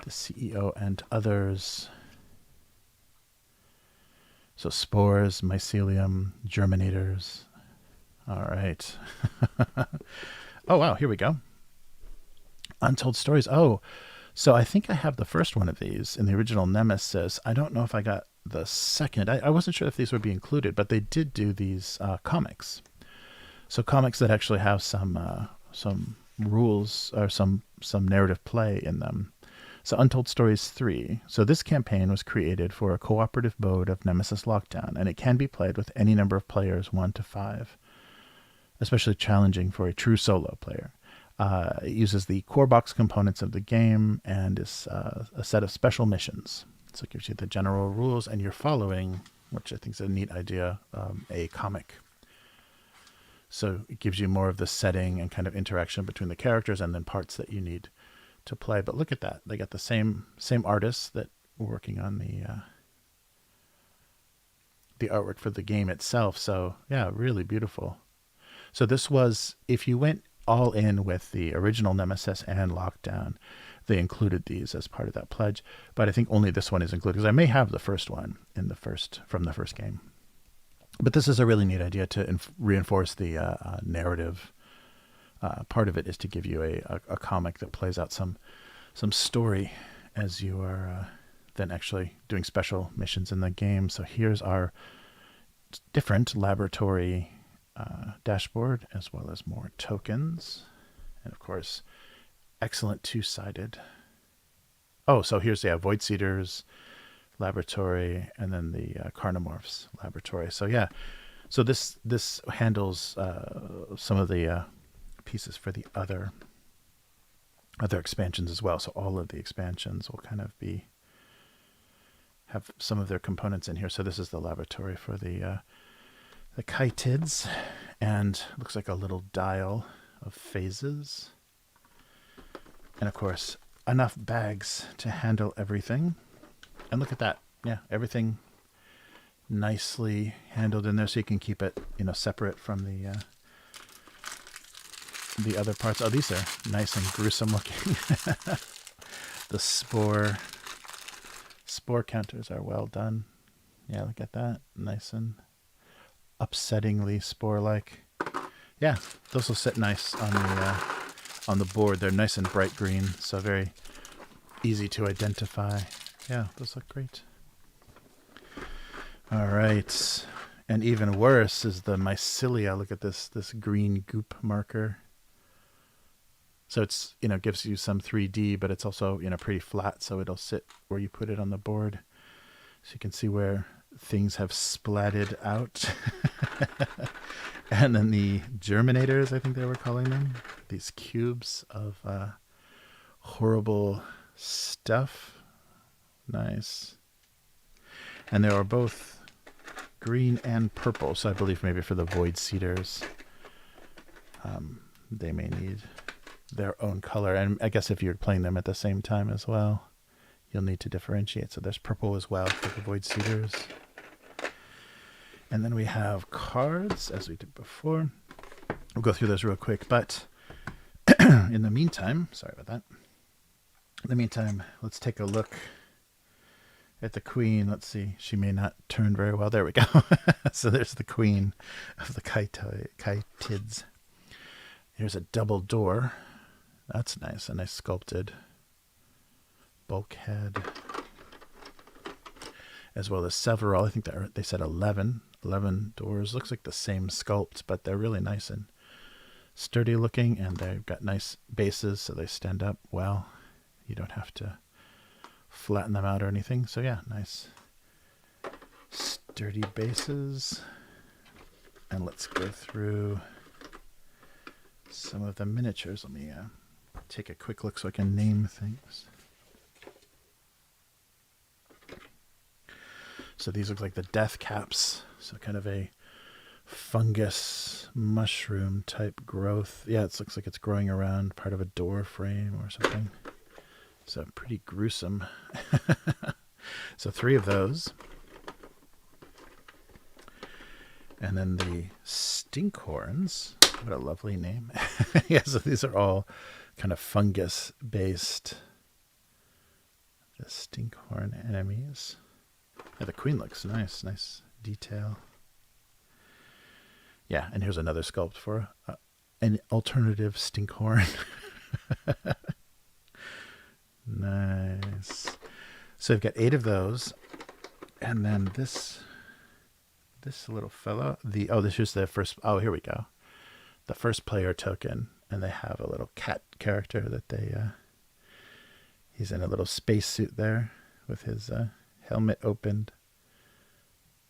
The CEO and others. So spores, mycelium, germinators. All right. Oh, wow. Here we go. Untold Stories. Oh, so I think I have the first one of these in the original Nemesis. I don't know if I got the second. I wasn't sure if these would be included, but they did do these comics. So comics that actually have some rules or some narrative play in them. So Untold Stories 3. So this campaign was created for a cooperative mode of Nemesis Lockdown, and it can be played with any number of players, 1 to 5. Especially challenging for a true solo player. It uses the core box components of the game and is a set of special missions. So it gives you the general rules, and you're following, which I think is a neat idea, a comic. So it gives you more of the setting and kind of interaction between the characters and then parts that you need to play. But look at that. They got the same artists that were working on the artwork for the game itself. So yeah, really beautiful. So this was, if you went all in with the original Nemesis and Lockdown, they included these as part of that pledge. But I think only this one is included because I may have the first one from the first game. But this is a really neat idea to reinforce the narrative. Part of it is to give you a comic that plays out some story as you are then actually doing special missions in the game. So here's our different laboratory dashboard, as well as more tokens, and of course excellent two-sided. Oh, so here's the Void Seeders laboratory, and then the Carnamorphs laboratory. So yeah, so this handles some of the pieces for the other expansions as well. So all of the expansions will kind of have some of their components in here. So this is the laboratory for the Chytids, and looks like a little dial of phases. And of course, enough bags to handle everything. And look at that. Yeah, everything nicely handled in there, so you can keep it, separate from the other parts. Oh, these are nice and gruesome looking. The spore spore counters are well done. Yeah, look at that. Nice and upsettingly spore-like. Yeah, those will sit nice on the board. They're nice and bright green, so very easy to identify. Yeah, those look great. All right. And even worse is the Mycelia. Look at this green goop marker. So it's, gives you some 3D, but it's also, pretty flat, so it'll sit where you put it on the board. So you can see where things have splatted out. And then the germinators, I think they were calling them. These cubes of horrible stuff. Nice. And they are both green and purple, so I believe maybe for the Void Seeders, they may need their own color. And I guess if you're playing them at the same time as well, you'll need to differentiate. So there's purple as well for the Void Seeders. And then we have cards, as we did before. We'll go through those real quick. But in the meantime, sorry about that. In the meantime, let's take a look at the queen. Let's see. She may not turn very well. There we go. So there's the queen of the Chitids. Here's a double door. That's nice. A nice sculpted bulkhead. As well as several. I think they said 11 doors. Looks like the same sculpt, but they're really nice and sturdy looking, and they've got nice bases, so they stand up well. You don't have to flatten them out or anything. So yeah, nice sturdy bases. And let's go through some of the miniatures. Let me take a quick look so I can name things. So these look like the death caps. So kind of a fungus mushroom type growth. Yeah, it looks like it's growing around part of a door frame or something. So pretty gruesome. So 3 of those. And then the stinkhorns. What a lovely name. Yeah, so these are all kind of fungus based. The stinkhorn enemies. Yeah, the queen looks nice. Nice detail. Yeah, and here's another sculpt for an alternative stinkhorn. Nice. So we've got 8 of those. And then this little fellow. This is the first. Oh, here we go. The first player token. And they have a little cat character that he's in a little spacesuit there with his helmet opened.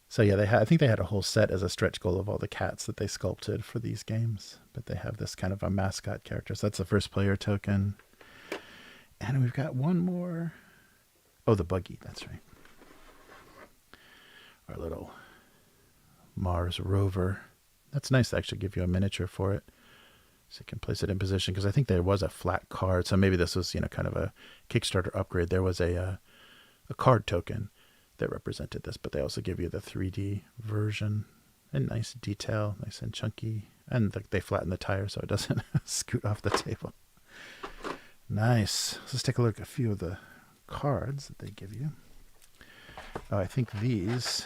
So yeah, I think they had a whole set as a stretch goal of all the cats that they sculpted for these games. But they have this kind of a mascot character. So that's the first player token. And we've got one more. Oh, the buggy. That's right. Our little Mars rover. That's nice to actually give you a miniature for it. So you can place it in position, because I think there was a flat card. So maybe this was, kind of a Kickstarter upgrade. There was a card token that represented this, but they also give you the 3D version. And nice detail, nice and chunky. And they flatten the tire so it doesn't scoot off the table. Nice. Let's take a look at a few of the cards that they give you. Oh, I think these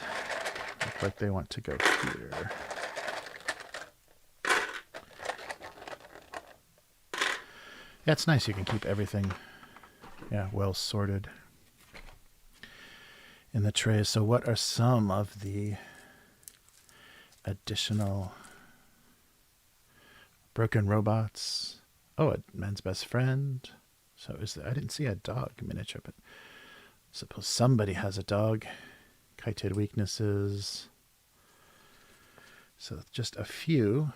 look like they want to go here. Yeah, it's nice. You can keep everything, well sorted in the trays. So what are some of the additional broken robots? Oh, a man's best friend. So I didn't see a dog miniature, but I suppose somebody has a dog. Chitid weaknesses. So just a few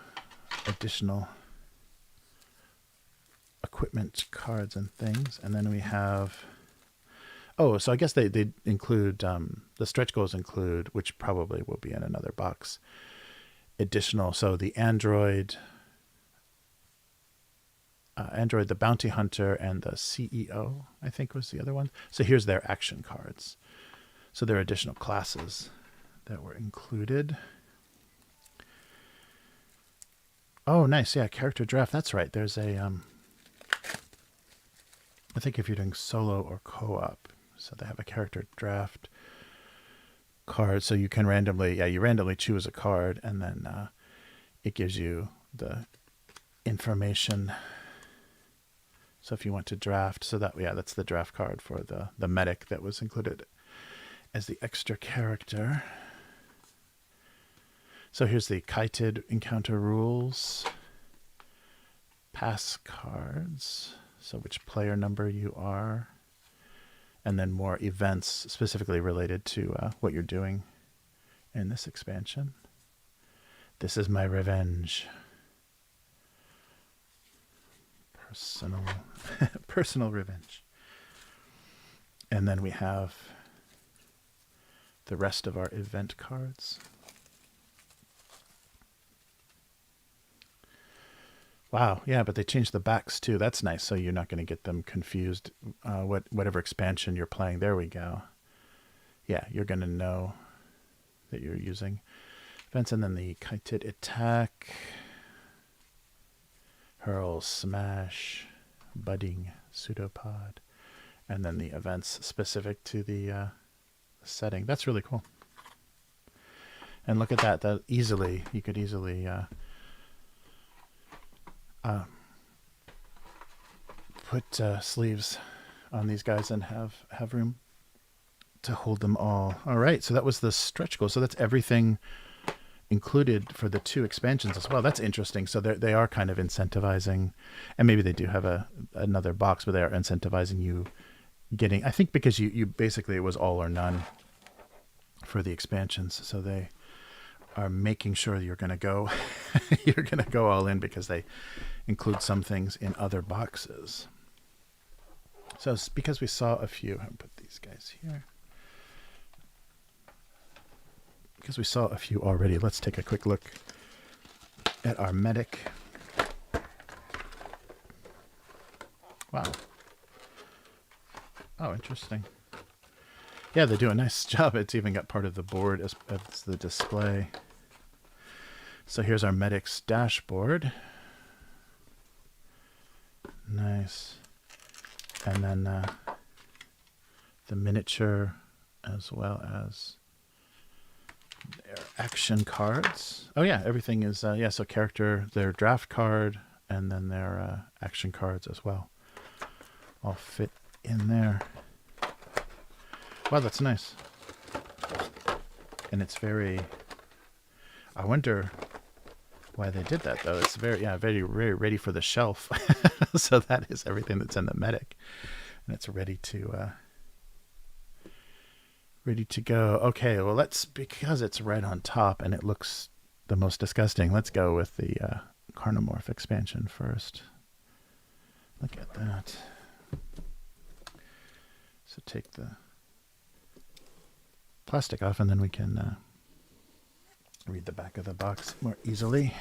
additional equipment cards and things. And then we have, so I guess they include, the stretch goals include, which probably will be in another box, additional. So the Android, the Bounty Hunter, and the CEO, I think was the other one. So here's their action cards. So there are additional classes that were included. Oh, nice. Yeah, character draft. That's right. There's a, I think if you're doing solo or co-op, So they have a character draft card. So you can you randomly choose a card, and then it gives you the information. So if you want to draft, so that's the draft card for the medic that was included as the extra character. So here's the kited encounter rules, pass cards, so which player number you are, and then more events specifically related to what you're doing in this expansion. This is my revenge. Personal revenge. And then we have the rest of our event cards. Wow, yeah, but they changed the backs too. That's nice, so you're not going to get them confused. Whatever expansion you're playing, there we go. Yeah, you're going to know that you're using events. And then the kited attack, hurl, smash, budding, pseudopod, and then the events specific to the setting. That's really cool. And look at that. You could easily put sleeves on these guys and have room to hold them all. All right, so that was the stretch goal. So that's everything included for the 2 expansions as well. That's interesting. So they are kind of incentivizing, and maybe they do have another box, but they are incentivizing you getting, I think because you basically, it was all or none for the expansions. So they are making sure you're going to go, you're going to go all in because they include some things in other boxes. So it's because we saw a few, I'll put these guys here. Because we saw a few already, let's take a quick look at our medic. Wow. Oh, interesting. Yeah, they do a nice job. It's even got part of the board as the display. So here's our medic's dashboard. Nice. And then the miniature, as well as their action cards. Oh yeah, everything is, so character, their draft card, and then their action cards as well. All fit in there. Wow, that's nice. And it's very, I wonder why they did that though. It's very, very ready for the shelf. So that is everything that's in the medic. And it's ready to go. Okay, well because it's right on top and it looks the most disgusting, let's go with the Carnamorph expansion first. Look at that. So take the plastic off and then we can read the back of the box more easily.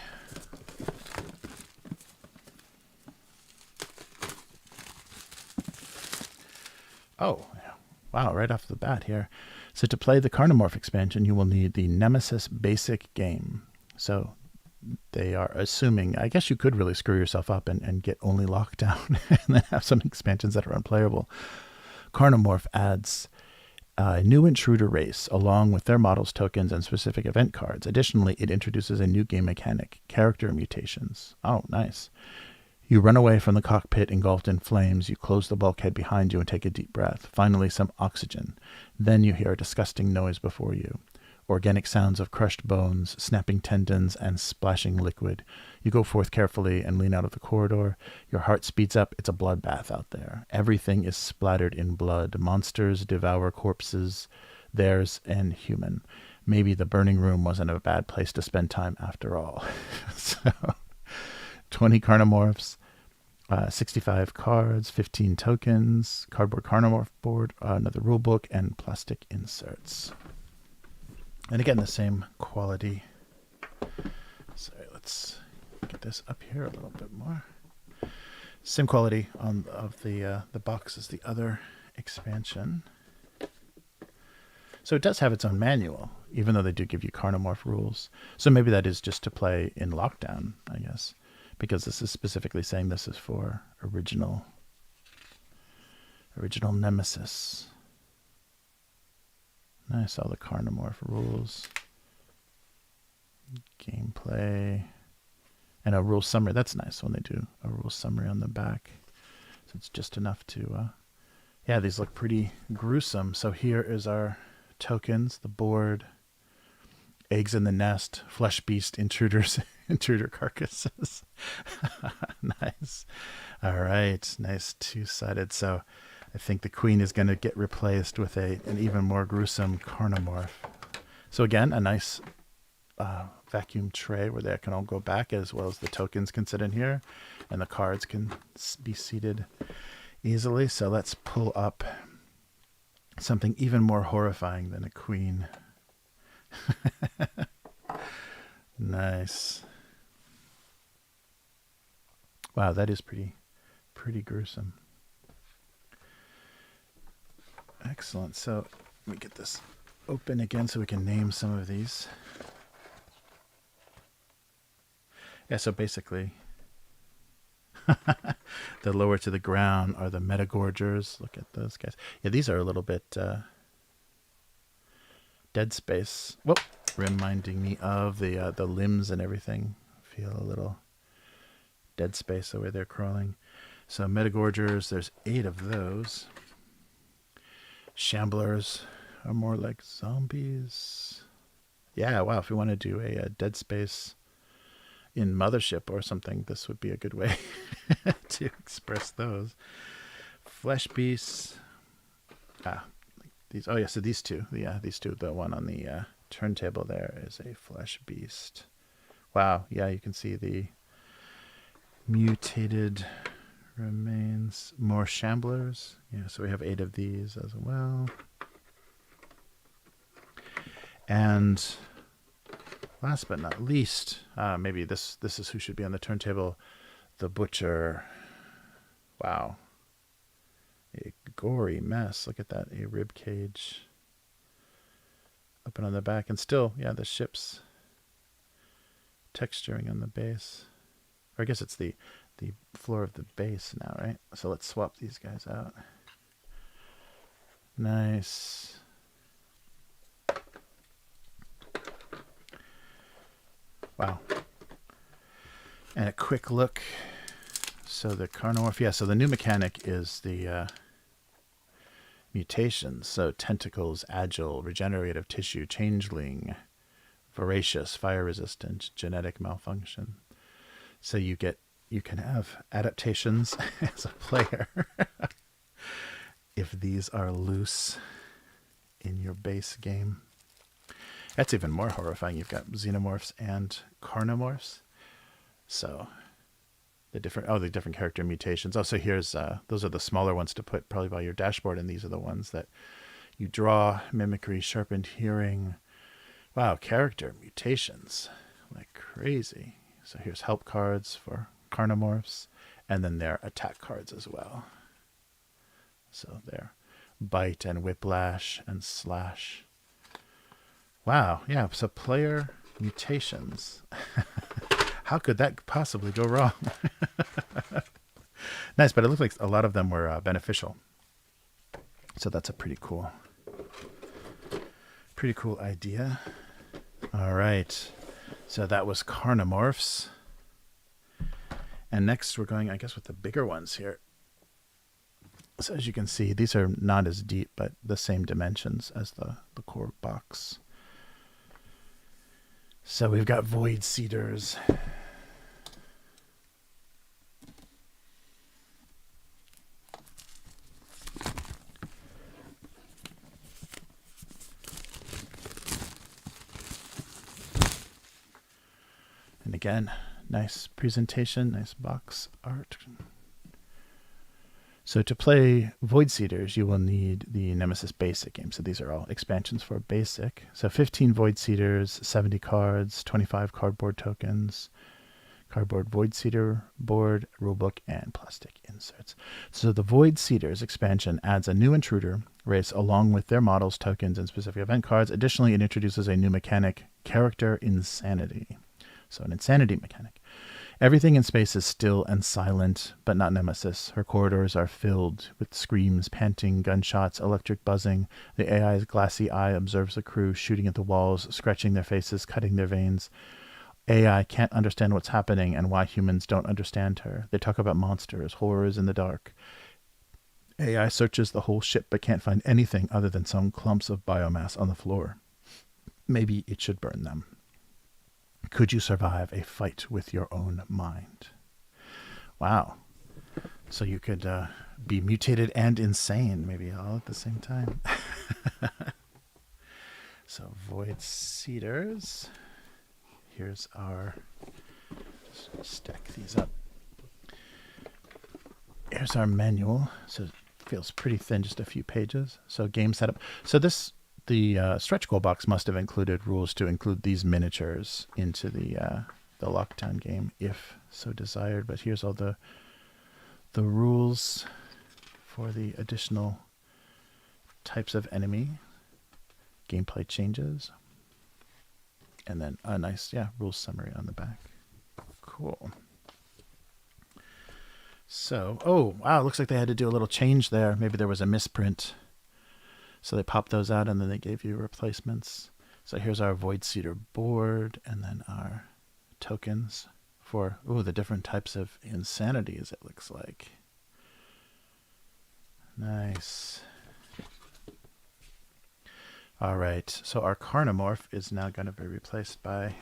Oh, wow, right off the bat here. So to play the Carnamorph expansion, you will need the Nemesis basic game. So they are assuming, I guess you could really screw yourself up and get only Lockdown and then have some expansions that are unplayable. Carnamorph adds a new intruder race along with their models, tokens, and specific event cards. Additionally, it introduces a new game mechanic, character mutations. Oh, nice. You run away from the cockpit engulfed in flames. You close the bulkhead behind you and take a deep breath. Finally, some oxygen. Then you hear a disgusting noise before you. Organic sounds of crushed bones, snapping tendons, and splashing liquid. You go forth carefully and lean out of the corridor. Your heart speeds up. It's a bloodbath out there. Everything is splattered in blood. Monsters devour corpses, theirs and human. Maybe the burning room wasn't a bad place to spend time after all. So, 20 Carnamorphs, 65 cards, 15 tokens, cardboard Carnamorph board, another rule book, and plastic inserts. And again, the same quality. Sorry, let's get this up here a little bit more. Same quality of the box as the other expansion. So it does have its own manual, even though they do give you Carnamorph rules. So maybe that is just to play in Lockdown, I guess, because this is specifically saying this is for original Nemesis. Nice, all the Carnamorph rules. Gameplay. And a rule summary. That's nice when they do a rule summary on the back. So it's just enough to... yeah, these look pretty gruesome. So here is our tokens, the board, eggs in the nest, flesh beast, intruders, intruder carcasses. Nice. All right, nice two-sided. So I think the queen is going to get replaced with an even more gruesome Carnamorph. So again, a nice vacuum tray where they can all go back, as well as the tokens can sit in here, and the cards can be seated easily. So let's pull up something even more horrifying than a queen. Nice. Wow, that is pretty gruesome. Excellent. So let me get this open again so we can name some of these. Yeah, so basically the lower to the ground are the Metagorgers. Look at those guys. Yeah, these are a little bit Dead Space. Whoop, reminding me of the limbs and everything. Feel a little Dead Space the way they're crawling. So Metagorgers, there's 8 of those. Shamblers are more like zombies. Yeah, wow, if we want to do a Dead Space in Mothership or something, this would be a good way to express those. Flesh beasts. These. Oh yeah, so these two. Yeah, these two. The one on the turntable there is a flesh beast. Wow. Yeah, you can see the mutated remains. More shamblers. Yeah, so we have 8 of these as well. And last but not least, maybe this is who should be on the turntable, the butcher. Wow. A gory mess. Look at that. A rib cage up and on the back. And still, yeah, the ship's texturing on the base. Or I guess it's the floor of the base now, right? So let's swap these guys out. Nice. Wow. And a quick look. So the Carnamorph, yeah, so the new mechanic is the mutations. So tentacles, agile, regenerative tissue, changeling, voracious, fire resistant, genetic malfunction. So you can have adaptations as a player if these are loose in your base game. That's even more horrifying. You've got xenomorphs and carnamorphs. So the different character mutations. Oh, so here's those are the smaller ones to put probably by your dashboard, and these are the ones that you draw: mimicry, sharpened hearing. Wow, character mutations like crazy. So here's help cards for carnamorphs, and then their attack cards as well. So they're bite and whiplash and slash. Wow, yeah, so player mutations. How could that possibly go wrong? Nice, but it looks like a lot of them were beneficial. So that's a pretty cool idea. All right, so that was Carnamorphs. And next we're going, I guess, with the bigger ones here. So as you can see, these are not as deep, but the same dimensions as the core box. So we've got Void Seeders. And again, nice presentation, nice box art. So to play Void Seeders, you will need the Nemesis Basic game. So these are all expansions for Basic. So 15 Void Seeders, 70 cards, 25 cardboard tokens, cardboard Void Seeder board, rulebook, and plastic inserts. So the Void Seeders expansion adds a new intruder race along with their models, tokens, and specific event cards. Additionally, it introduces a new mechanic, character insanity. So an insanity mechanic. Everything in space is still and silent, but not Nemesis. Her corridors are filled with screams, panting, gunshots, electric buzzing. The AI's glassy eye observes the crew shooting at the walls, scratching their faces, cutting their veins. AI can't understand what's happening and why humans don't understand her. They talk about monsters, horrors in the dark. AI searches the whole ship but can't find anything other than some clumps of biomass on the floor. Maybe it should burn them. Could you survive a fight with your own mind? Wow. So you could be mutated and insane, maybe all at the same time. So Void Cedars. Here's our... Just stack these up. Here's our manual. So it feels pretty thin, just a few pages. So game setup. So the stretch goal box must have included rules to include these miniatures into the lockdown game, if so desired. But here's all the rules for the additional types of enemy, gameplay changes, and then a nice rules summary on the back. Cool. So, oh wow, looks like they had to do a little change there. Maybe there was a misprint. So they popped those out and then they gave you replacements. So here's our Void Cedar board and then our tokens for the different types of insanities, it looks like. Nice. All right, so our Carnamorph is now going to be replaced by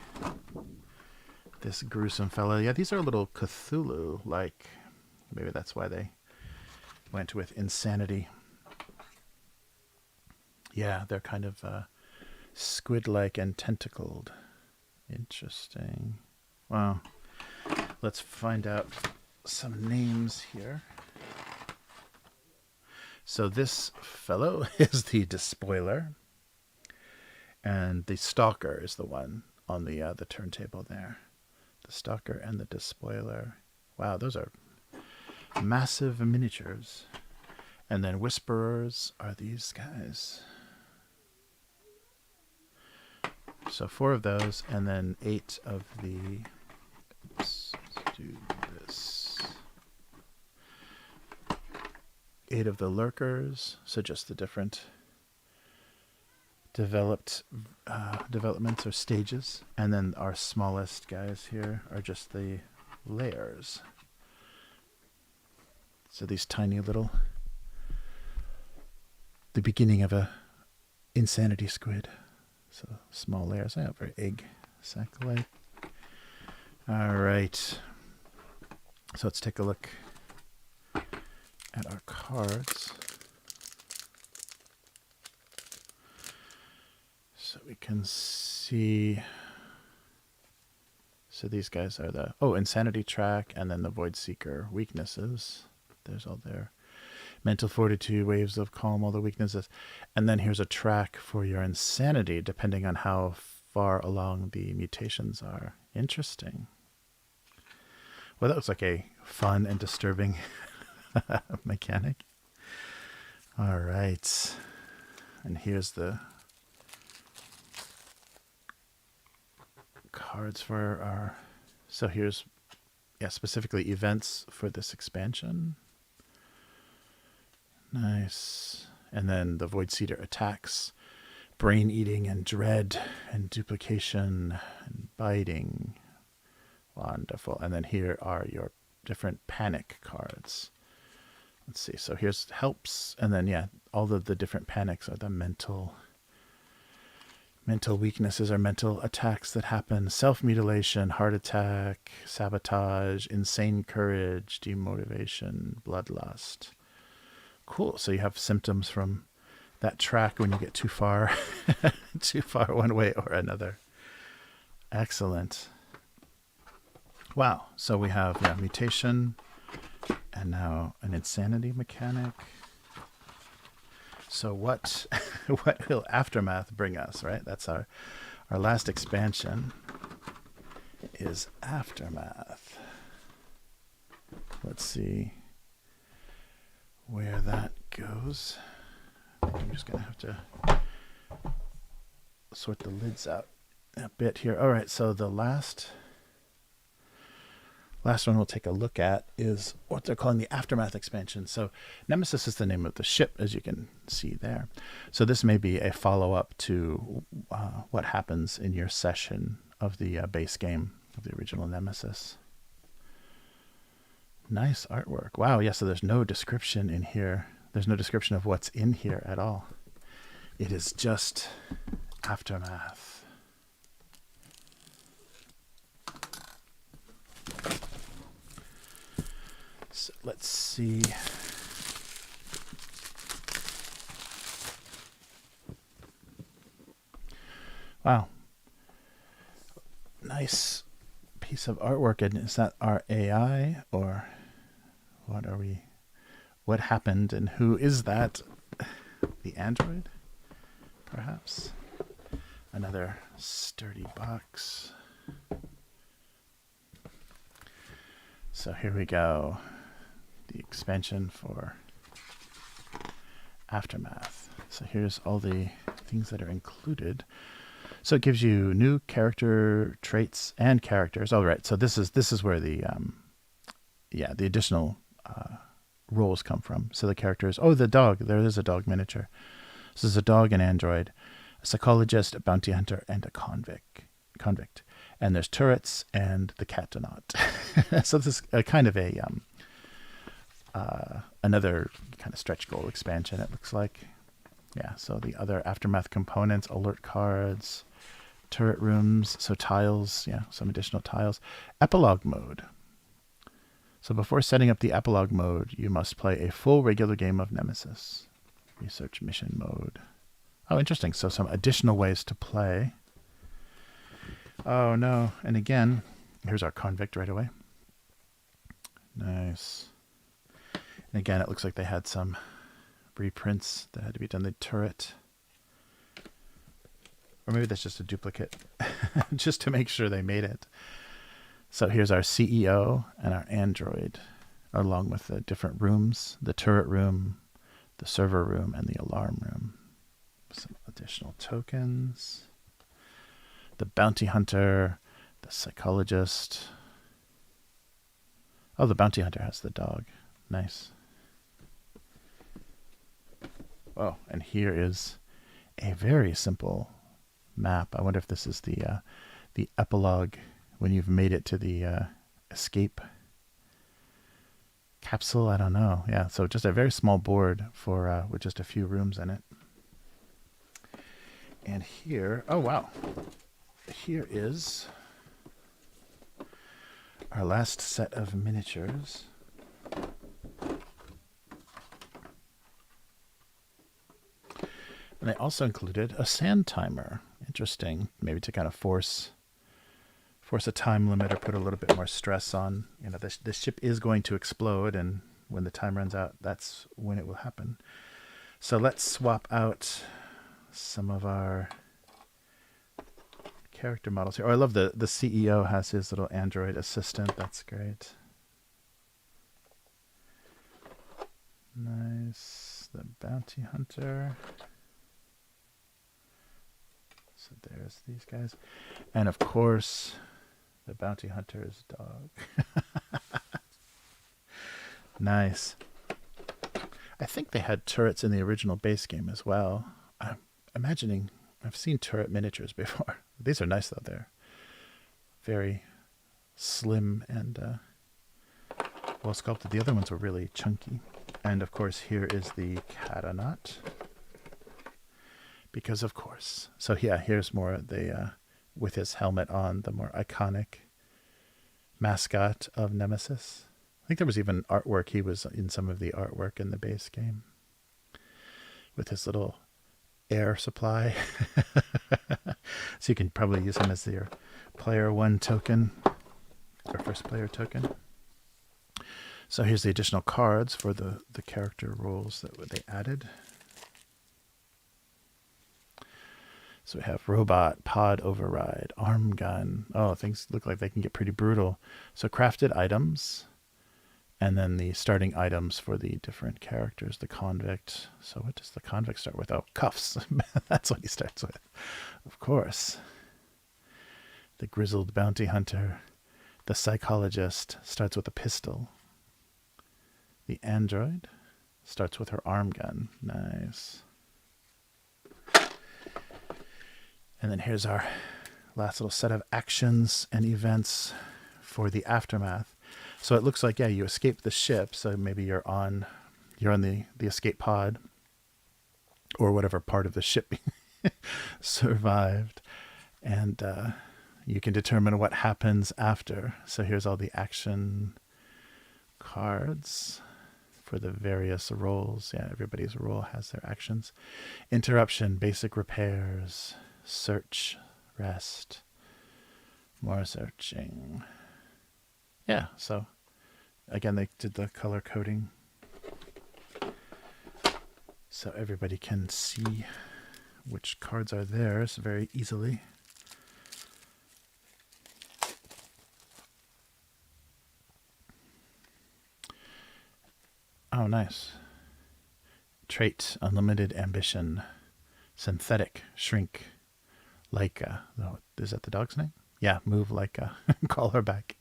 this gruesome fellow. Yeah, these are a little Cthulhu-like. Maybe that's why they went with insanity. Yeah, they're kind of squid-like and tentacled. Interesting. Wow. Let's find out some names here. So this fellow is the Despoiler, and the Stalker is the one on the turntable there. The Stalker and the Despoiler. Wow, those are massive miniatures. And then Whisperers are these guys. So 4 of those, and then 8 of the... Oops, let's do this. 8 of the Lurkers, so just the different developments or stages. And then our smallest guys here are just the layers. So these tiny little... the beginning of a insanity squid. So small layers. I have very egg sac-like. All right. So let's take a look at our cards. So we can see. So these guys are the insanity track, and then the Void Seeker weaknesses. There's all their mental fortitude, waves of calm, all the weaknesses. And then here's a track for your insanity, depending on how far along the mutations are. Interesting. Well, that looks like a fun and disturbing mechanic. All right. And here's the cards for our... So here's, specifically events for this expansion. Nice. And then the Void Cedar attacks, brain eating and dread and duplication and biting. Wonderful. And then here are your different panic cards. Let's see. So here's helps. And then, all of the different panics are the mental weaknesses or mental attacks that happen. Self-mutilation, heart attack, sabotage, insane courage, demotivation, bloodlust. Cool. So you have symptoms from that track when you get too far one way or another. Excellent. Wow. So we have mutation and now an insanity mechanic. So what will Aftermath bring us, right? That's our last expansion is Aftermath. Let's see where that goes. I'm just going to have to sort the lids out a bit here. All right, so the last last one we'll take a look at is what they're calling the Aftermath expansion. So Nemesis is the name of the ship, as you can see there. So this may be a follow-up to what happens in your session of the base game of the original Nemesis. Nice artwork. Wow, yeah, so there's no description in here. There's no description of what's in here at all. It is just Aftermath. So let's see. Wow. Nice piece of artwork. And is that our AI or what are we? What happened and who is that? The android? Perhaps. Another sturdy box. So here we go. The expansion for Aftermath. So here's all the things that are included. So it gives you new character traits and characters. All right. So this is where the the additional roles come from. So the characters. Oh, the dog. There is a dog miniature. So there's a dog, an android, a psychologist, a bounty hunter, and a convict. And there's turrets and the cat do not. So this is kind of a another kind of stretch goal expansion, it looks like. Yeah, so the other Aftermath components, alert cards, turret rooms, so tiles, yeah, some additional tiles. Epilogue Mode. So before setting up the Epilogue Mode, you must play a full regular game of Nemesis. Research mission mode. Oh, interesting. So some additional ways to play. Oh, no. And again, here's our convict right away. Nice. And again, it looks like they had some reprints that had to be done. The turret. Or maybe that's just a duplicate. Just to make sure they made it. So here's our CEO and our android, along with the different rooms. The turret room, the server room, and the alarm room. Some additional tokens. The bounty hunter, the psychologist. Oh, the bounty hunter has the dog. Nice. Oh, and here is a very simple map. I wonder if this is the epilogue when you've made it to the escape capsule. I don't know. Yeah, so just a very small board for with just a few rooms in it. And here, oh wow, here is our last set of miniatures. And I also included a sand timer. Interesting, maybe to kind of force a time limit or put a little bit more stress on. You know, this ship is going to explode, and when the time runs out, that's when it will happen. So let's swap out some of our character models here. Oh, I love the CEO has his little android assistant. That's great. Nice. The bounty hunter. So there's these guys. And of course, the bounty hunter's dog. Nice. I think they had turrets in the original base game as well. I'm imagining, I've seen turret miniatures before. These are nice though. They're very slim and well sculpted. The other ones were really chunky. And of course here is the Catanot. Because of course. So yeah, here's more the with his helmet on, the more iconic mascot of Nemesis. I think there was even artwork. He was in some of the artwork in the base game with his little air supply. So you can probably use him as your player one token or first player token. So here's the additional cards for the character roles that they added. So we have robot, pod override, arm gun. Oh, things look like they can get pretty brutal. So crafted items, and then the starting items for the different characters. The convict. So what does the convict start with? Oh, cuffs. That's what he starts with. Of course. The grizzled bounty hunter, The psychologist starts with a pistol. The android starts with her arm gun. Nice. And then here's our last little set of actions and events for the aftermath. So it looks like, yeah, you escape the ship. So maybe you're on the escape pod or whatever part of the ship survived. And you can determine what happens after. So here's all the action cards for the various roles. Yeah, everybody's role has their actions. Interruption, basic repairs, search, rest, more searching. Yeah, so again, they did the color coding so everybody can see which cards are theirs very easily. Oh, nice. Trait, unlimited ambition, synthetic, shrink, Leica. Oh, is that the dog's name? Yeah, move Leica. Call her back.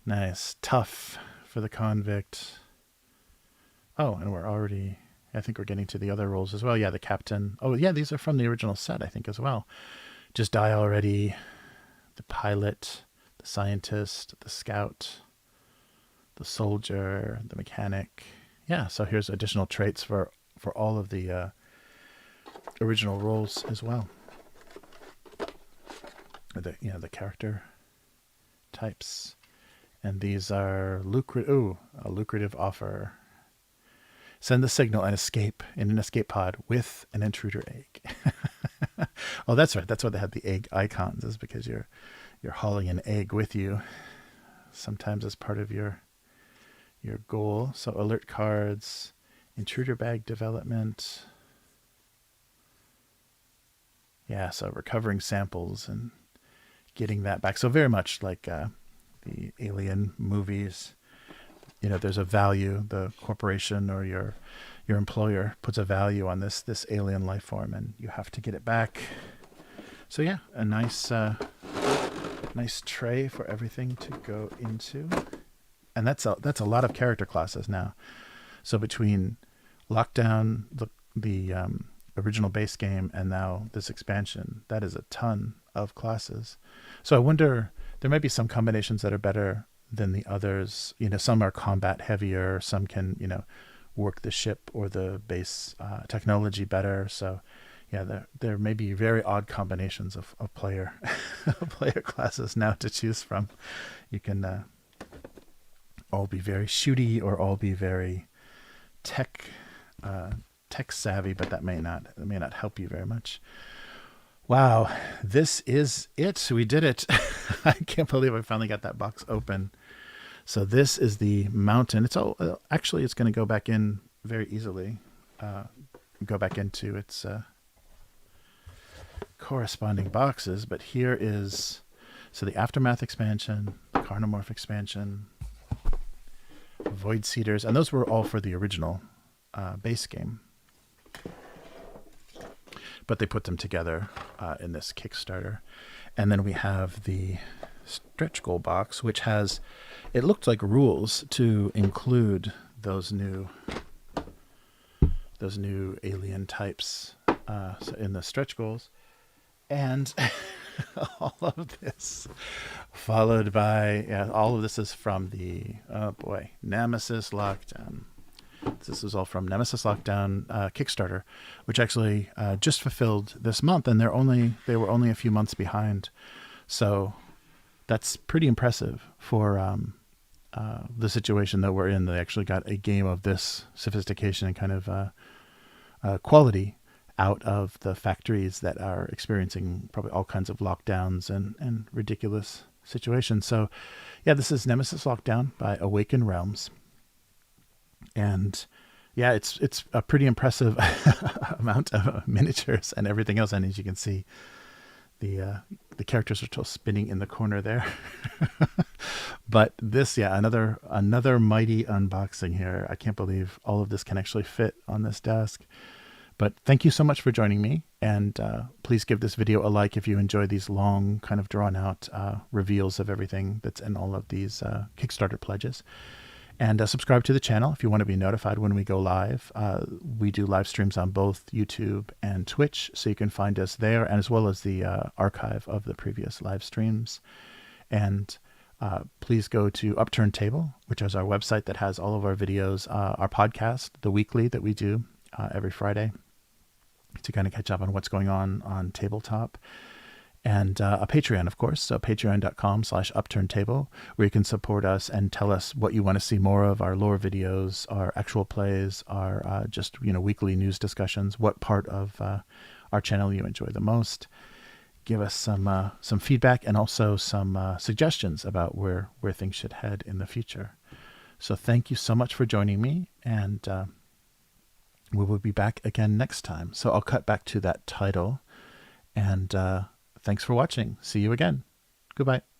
Nice. Tough for the convict. Oh, and we're already, I think we're getting to the other roles as well. Yeah, the captain. Oh, yeah, these are from the original set, I think, as well. Just die already. The pilot, the scientist, the scout, the soldier, the mechanic. Yeah, so here's additional traits for all of the original roles as well. The character types. And these are a lucrative offer. Send the signal and escape in an escape pod with an intruder egg. Oh, that's right. That's why they had the egg icons, is because you're hauling an egg with you, sometimes as part of your goal. So alert cards, intruder bag development. Yeah, so recovering samples and getting that back. So very much like the Alien movies. You know, there's a value. The corporation or your employer puts a value on this alien life form, and you have to get it back. So yeah, a nice tray for everything to go into. And that's a lot of character classes now. So between Lockdown, the original base game, and now this expansion, that is a ton of classes. So I wonder, there might be some combinations that are better than the others. You know, some are combat heavier, some can, work the ship or the base technology better. So yeah, there may be very odd combinations of player player classes now to choose from. You can all be very shooty or all be very tech savvy, but that may not help you very much. Wow, this is it. We did it. I can't believe I finally got that box open. So this is the mountain. It's going to go back in very easily. Go back into its corresponding boxes. But here is, so the Aftermath expansion, Carnamorph expansion, Void Seeders, and those were all for the original base game. But they put them together in this Kickstarter. And then we have the stretch goal box, which has, it looked like rules to include those new alien types so in the stretch goals. And all of this followed by, all of this is from the, Nemesis Lockdown. This is all from Nemesis Lockdown Kickstarter, which actually just fulfilled this month, and they were only a few months behind. So that's pretty impressive for the situation that we're in. They actually got a game of this sophistication and kind of quality out of the factories that are experiencing probably all kinds of lockdowns and ridiculous situations. So yeah, this is Nemesis Lockdown by Awaken Realms. And yeah, it's a pretty impressive amount of miniatures and everything else. And as you can see, the characters are still spinning in the corner there. But this, another mighty unboxing here. I can't believe all of this can actually fit on this desk. But thank you so much for joining me, and please give this video a like if you enjoy these long, kind of drawn out reveals of everything that's in all of these Kickstarter pledges. And subscribe to the channel if you want to be notified when we go live. We do live streams on both YouTube and Twitch, so you can find us there, and as well as the archive of the previous live streams. And please go to Upturned Table, which is our website that has all of our videos, our podcast, the weekly that we do every Friday, to kind of catch up on what's going on tabletop. And a Patreon, of course, so patreon.com/upturnedtable, where you can support us and tell us what you want to see more of, our lore videos, our actual plays, our just weekly news discussions, what part of our channel you enjoy the most. Give us some feedback and also some suggestions about where things should head in the future. So thank you so much for joining me, and we will be back again next time. So I'll cut back to that title, and thanks for watching. See you again. Goodbye.